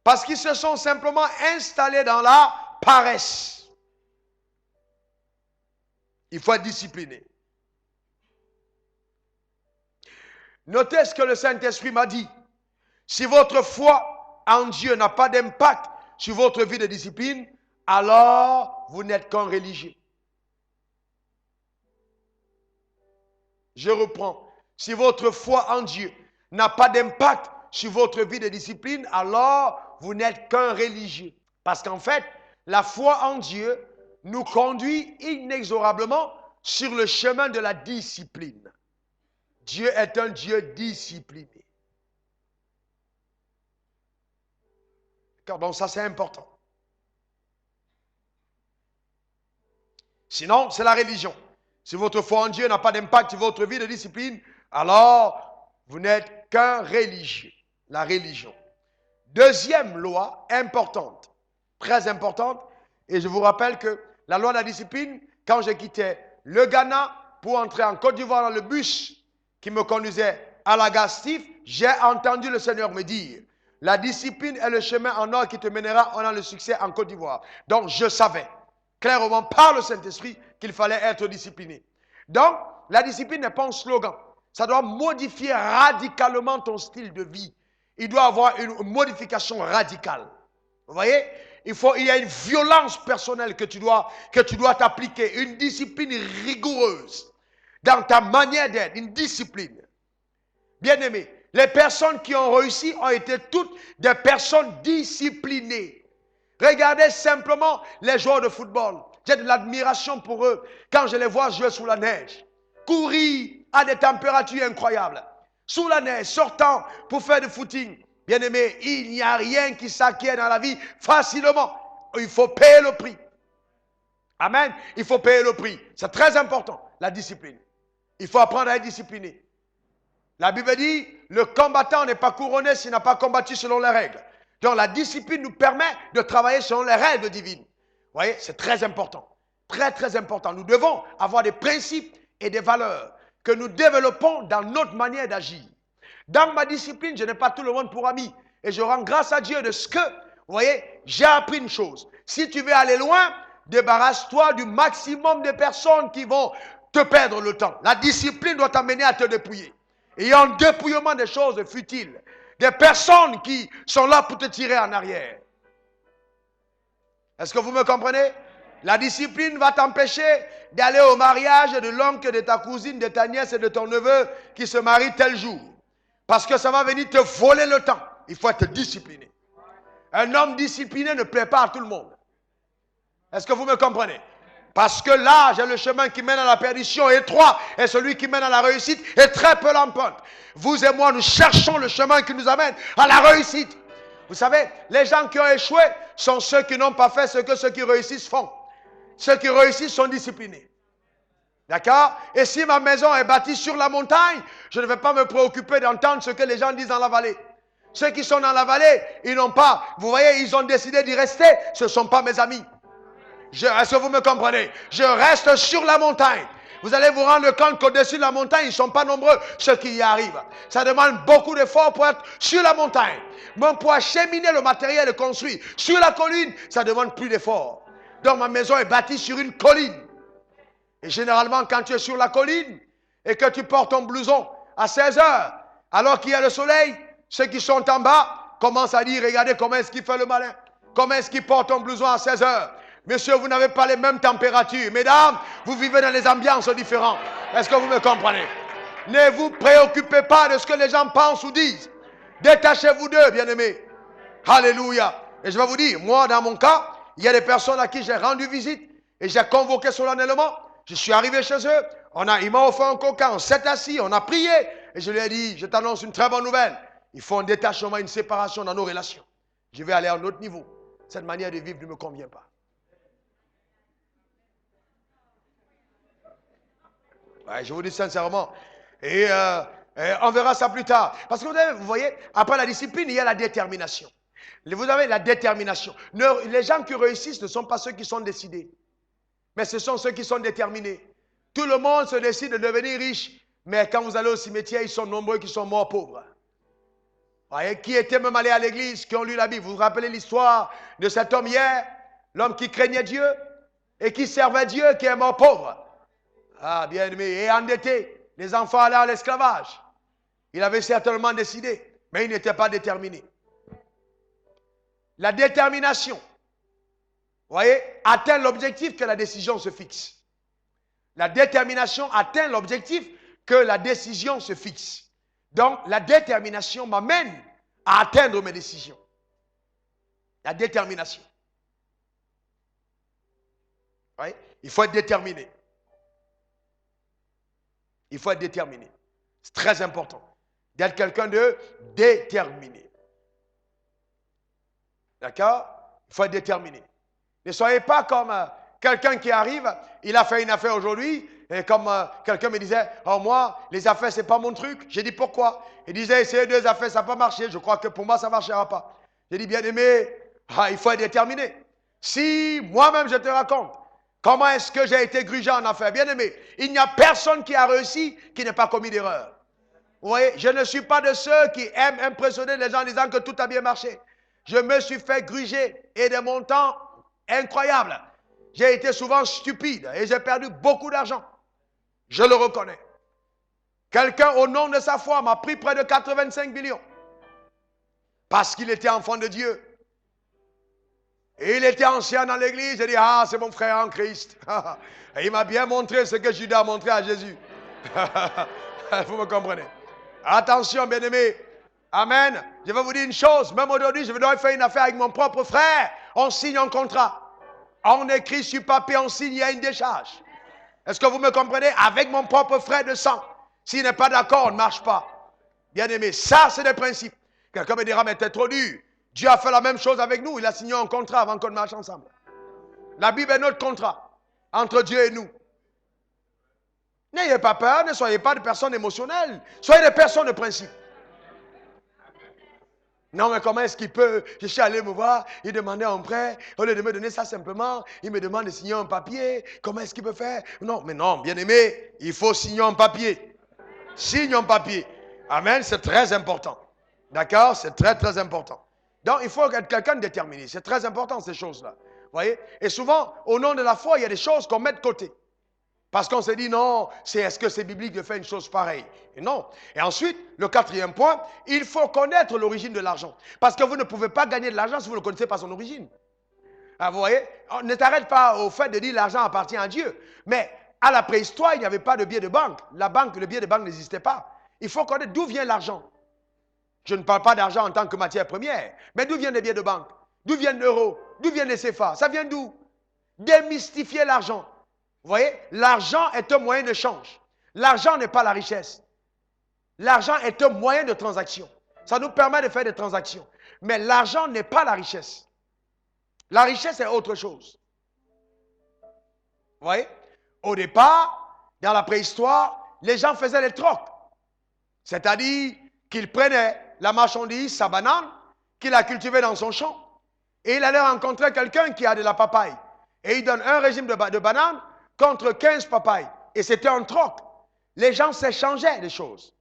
parce qu'ils se sont simplement installés dans la paresse. Il faut être discipliné. Notez ce que le Saint-Esprit m'a dit. Si votre foi en Dieu n'a pas d'impact sur votre vie de discipline, alors vous n'êtes qu'un religieux. Je reprends. Si votre foi en Dieu n'a pas d'impact sur votre vie de discipline, alors vous n'êtes qu'un religieux. Parce qu'en fait, la foi en Dieu nous conduit inexorablement sur le chemin de la discipline. Dieu est un Dieu discipliné. Donc ça c'est important. Sinon, c'est la religion. Si votre foi en Dieu n'a pas d'impact sur votre vie de discipline, alors vous n'êtes qu'un religieux. La religion. Deuxième loi importante, très importante, et je vous rappelle que la loi de la discipline, quand j'ai quitté le Ghana pour entrer en Côte d'Ivoire dans le bus qui me conduisait à la gare Stif, j'ai entendu le Seigneur me dire, la discipline est le chemin en or qui te mènera dans le succès en Côte d'Ivoire. Donc je savais clairement par le Saint-Esprit qu'il fallait être discipliné. Donc la discipline n'est pas un slogan. Ça doit modifier radicalement ton style de vie. Il doit avoir une modification radicale. Vous voyez? Il y a une violence personnelle que tu dois t'appliquer, une discipline rigoureuse dans ta manière d'être, une discipline. Bien-aimés, les personnes qui ont réussi ont été toutes des personnes disciplinées. Regardez simplement les joueurs de football. J'ai de l'admiration pour eux quand je les vois jouer sous la neige, courir à des températures incroyables, sous la neige, sortant pour faire du footing. Bien-aimé, il n'y a rien qui s'acquiert dans la vie facilement. Il faut payer le prix. Amen. Il faut payer le prix. C'est très important, la discipline. Il faut apprendre à être discipliné. La Bible dit, le combattant n'est pas couronné s'il n'a pas combattu selon les règles. Donc la discipline nous permet de travailler selon les règles divines. Vous voyez, c'est très important. Très important. Nous devons avoir des principes et des valeurs que nous développons dans notre manière d'agir. Dans ma discipline, je n'ai pas tout le monde pour ami. Et je rends grâce à Dieu de ce que, vous voyez, j'ai appris une chose. Si tu veux aller loin, débarrasse-toi du maximum de personnes qui vont te perdre le temps. La discipline doit t'amener à te dépouiller. Et il y a un dépouillement des choses futiles. Des personnes qui sont là pour te tirer en arrière. Est-ce que vous me comprenez? La discipline va t'empêcher d'aller au mariage de l'oncle, de ta cousine, de ta nièce et de ton neveu qui se marie tel jour. Parce que ça va venir te voler le temps. Il faut être discipliné. Un homme discipliné ne plaît pas à tout le monde. Est-ce que vous me comprenez? Parce que l'âge est le chemin qui mène à la perdition étroit et celui qui mène à la réussite est très peu l'empreinte. Vous et moi, nous cherchons le chemin qui nous amène à la réussite. Vous savez, les gens qui ont échoué sont ceux qui n'ont pas fait ce que ceux qui réussissent font. Ceux qui réussissent sont disciplinés. D'accord? Et si ma maison est bâtie sur la montagne, je ne vais pas me préoccuper d'entendre ce que les gens disent dans la vallée. Ceux qui sont dans la vallée, ils n'ont pas, vous voyez, ils ont décidé d'y rester. Ce ne sont pas mes amis. Est-ce que vous me comprenez? Je reste sur la montagne. Vous allez vous rendre compte qu'au-dessus de la montagne, ils ne sont pas nombreux ceux qui y arrivent. Ça demande beaucoup d'efforts pour être sur la montagne. Même pour acheminer le matériel construit sur la colline, ça demande plus d'efforts. Donc ma maison est bâtie sur une colline. Et généralement, quand tu es sur la colline et que tu portes ton blouson à 16 heures, alors qu'il y a le soleil, ceux qui sont en bas commencent à dire, regardez comment est-ce qu'il fait le malin. Comment est-ce qu'il porte ton blouson à 16 heures? Monsieur, vous n'avez pas les mêmes températures. Mesdames, vous vivez dans des ambiances différentes. Est-ce que vous me comprenez? Ne vous préoccupez pas de ce que les gens pensent ou disent. Détachez-vous d'eux, bien-aimés. Alléluia. Et je vais vous dire, moi, dans mon cas, il y a des personnes à qui j'ai rendu visite et j'ai convoqué solennellement. Je suis arrivé chez eux. Ils m'ont offert un coca, on s'est assis, on a prié. Et je lui ai dit, je t'annonce une très bonne nouvelle. Il faut un détachement, une séparation dans nos relations. Je vais aller à un autre niveau. Cette manière de vivre ne me convient pas. Ouais, je vous dis sincèrement. Et on verra ça plus tard. Parce que vous voyez, après la discipline, il y a la détermination. Vous avez la détermination. Les gens qui réussissent ne sont pas ceux qui sont décidés. Mais ce sont ceux qui sont déterminés. Tout le monde se décide de devenir riche. Mais quand vous allez au cimetière, ils sont nombreux qui sont morts pauvres. Vous voyez, qui étaient même allés à l'église, qui ont lu la Bible. Vous vous rappelez l'histoire de cet homme hier? L'homme qui craignait Dieu et qui servait Dieu, qui est mort pauvre. Ah, bien aimé, et endetté, les enfants allaient à l'esclavage. Il avait certainement décidé, mais il n'était pas déterminé. La détermination, vous voyez, atteint l'objectif que la décision se fixe. La détermination atteint l'objectif que la décision se fixe. Donc, la détermination m'amène à atteindre mes décisions. La détermination. Vous voyez, il faut être déterminé. Il faut être déterminé. C'est très important d'être quelqu'un de déterminé. D'accord? Il faut être déterminé. Ne soyez pas comme quelqu'un qui arrive, il a fait une affaire aujourd'hui, et comme quelqu'un me disait, oh moi, les affaires, c'est pas mon truc. J'ai dit pourquoi? Il disait, essayez deux affaires, ça n'a pas marché. Je crois que pour moi, ça ne marchera pas. J'ai dit, bien aimé, il faut être déterminé. Si moi-même, je te raconte, comment est-ce que j'ai été grugé en affaires? Bien aimé, il n'y a personne qui a réussi qui n'ait pas commis d'erreur. Vous voyez, je ne suis pas de ceux qui aiment impressionner les gens en disant que tout a bien marché. Je me suis fait gruger et des montants incroyables. J'ai été souvent stupide et j'ai perdu beaucoup d'argent. Je le reconnais. Quelqu'un au nom de sa foi m'a pris près de 85 millions. Parce qu'il était enfant de Dieu. Et il était ancien dans l'église. J'ai dit, ah, c'est mon frère en Christ. Et il m'a bien montré ce que Judas a montré à Jésus. Vous me comprenez? Attention, bien-aimés. Amen. Je vais vous dire une chose. Même aujourd'hui, je vais faire une affaire avec mon propre frère. On signe un contrat. On écrit sur papier, on signe, il y a une décharge. Est-ce que vous me comprenez? Avec mon propre frère de sang. S'il n'est pas d'accord, on ne marche pas. Bien-aimés, ça, c'est des principes. Quelqu'un me dira, mais t'es trop dur. Dieu a fait la même chose avec nous. Il a signé un contrat avant qu'on marche ensemble. La Bible est notre contrat entre Dieu et nous. N'ayez pas peur, ne soyez pas des personnes émotionnelles. Soyez des personnes de principe. Non, mais comment est-ce qu'il peut? Je suis allé me voir, il demandait un prêt. Au lieu de me donner ça simplement, il me demande de signer un papier. Comment est-ce qu'il peut faire? Non, mais non, bien-aimé, il faut signer un papier. Signe un papier. Amen, c'est très important. D'accord? C'est très, très important. Donc, il faut être quelqu'un de déterminé. C'est très important, ces choses-là. Vous voyez? Et souvent, au nom de la foi, il y a des choses qu'on met de côté. Parce qu'on se dit, non, est-ce que c'est biblique de faire une chose pareille? Et non. Et ensuite, le quatrième point, il faut connaître l'origine de l'argent. Parce que vous ne pouvez pas gagner de l'argent si vous ne connaissez pas son origine. Ah, vous voyez? On ne t'arrête pas au fait de dire l'argent appartient à Dieu. Mais à la préhistoire, il n'y avait pas de billet de banque. Le billet de banque n'existait pas. Il faut connaître d'où vient l'argent. Je ne parle pas d'argent en tant que matière première. Mais d'où viennent les billets de banque? D'où viennent l'euro? D'où viennent les CFA? Ça vient d'où? Démystifier l'argent. Vous voyez, l'argent est un moyen de change. L'argent n'est pas la richesse. L'argent est un moyen de transaction. Ça nous permet de faire des transactions. Mais l'argent n'est pas la richesse. La richesse est autre chose. Vous voyez? Au départ, dans la préhistoire, les gens faisaient les trocs. C'est-à-dire qu'ils prenaient la marchandise, sa banane, qu'il a cultivée dans son champ, et il allait rencontrer quelqu'un qui a de la papaye. Et il donne un régime de bananes contre 15 papayes. Et c'était un troc. Les gens s'échangeaient des choses.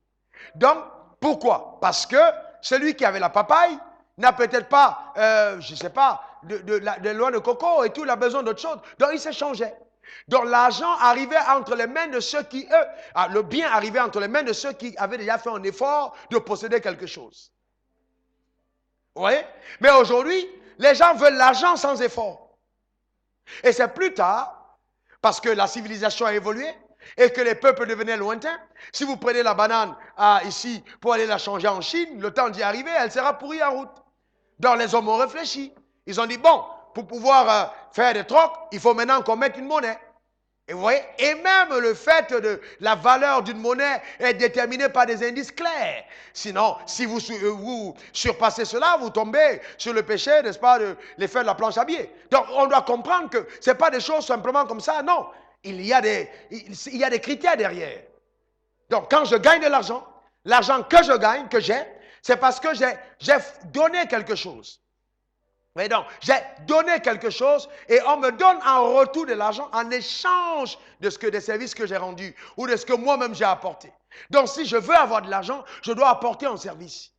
Donc, pourquoi? Parce que celui qui avait la papaye n'a peut-être pas, je ne sais pas, de noix de coco et tout, il a besoin d'autre chose. Donc, il s'échangeait. Donc, l'argent arrivait entre les mains de ceux qui, le bien arrivait entre les mains de ceux qui avaient déjà fait un effort de posséder quelque chose. Vous voyez? Mais aujourd'hui, les gens veulent l'argent sans effort. Et c'est plus tard, parce que la civilisation a évolué et que les peuples devenaient lointains. Si vous prenez la banane ici pour aller la changer en Chine, le temps d'y arriver, elle sera pourrie en route. Donc les hommes ont réfléchi. Ils ont dit, bon, pour pouvoir faire des trocs, il faut maintenant qu'on mette une monnaie. Et vous voyez, et même le fait de la valeur d'une monnaie est déterminé par des indices clairs. Sinon, si vous surpassez cela, vous tombez sur le péché, n'est-ce pas, de l'effet de la planche à billets. Donc, on doit comprendre que ce n'est pas des choses simplement comme ça, non. Il y a des critères derrière. Donc, quand je gagne de l'argent que je gagne, que j'ai, c'est parce que j'ai donné quelque chose. Mais donc, j'ai donné quelque chose et on me donne en retour de l'argent en échange des services que j'ai rendus ou de ce que moi-même j'ai apporté. Donc, si je veux avoir de l'argent, je dois apporter un service.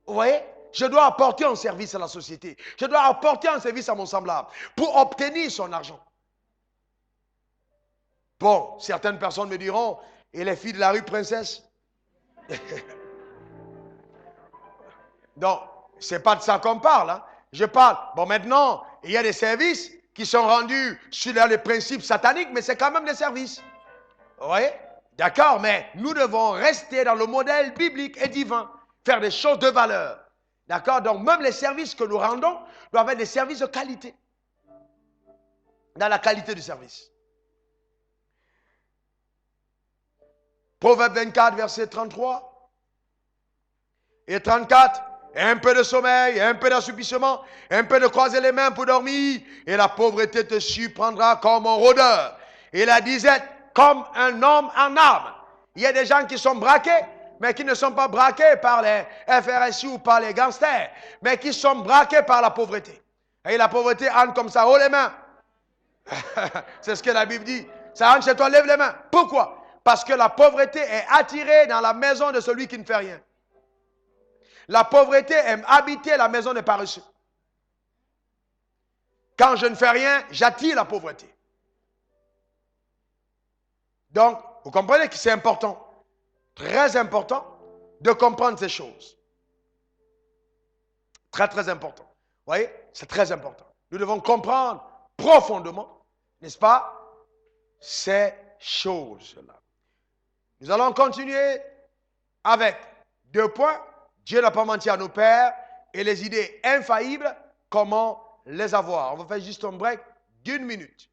Vous voyez? Je dois apporter un service à la société. Je dois apporter un service à mon semblable pour obtenir son argent. Bon, certaines personnes me diront, et les filles de la rue Princesse? Donc, ce n'est pas de ça qu'on parle, hein. Je parle, bon maintenant, il y a des services qui sont rendus sur les principes sataniques, mais c'est quand même des services. Vous voyez? D'accord, mais nous devons rester dans le modèle biblique et divin, faire des choses de valeur. D'accord? Donc même les services que nous rendons doivent être des services de qualité. Dans la qualité du service. Proverbe 24, verset 33 et 34. Et un peu de sommeil, un peu d'assoupissement, un peu de croiser les mains pour dormir, et la pauvreté te surprendra comme un rôdeur, et la disette comme un homme en armes. Il y a des gens qui sont braqués, mais qui ne sont pas braqués par les FRSI ou par les gangsters, mais qui sont braqués par la pauvreté. Et la pauvreté entre comme ça, haut les mains. C'est ce que la Bible dit. Ça rentre chez toi, lève les mains. Pourquoi? Parce que la pauvreté est attirée dans la maison de celui qui ne fait rien. La pauvreté aime habiter la maison des paresseux. Quand je ne fais rien, j'attire la pauvreté. Donc, vous comprenez que c'est important, très important, de comprendre ces choses. Très, très important. Vous voyez, c'est très important. Nous devons comprendre profondément, n'est-ce pas, ces choses-là. Nous allons continuer avec 2 points. Dieu n'a pas menti à nos pères et les idées infaillibles, comment les avoir. On va faire juste un break d'1 minute.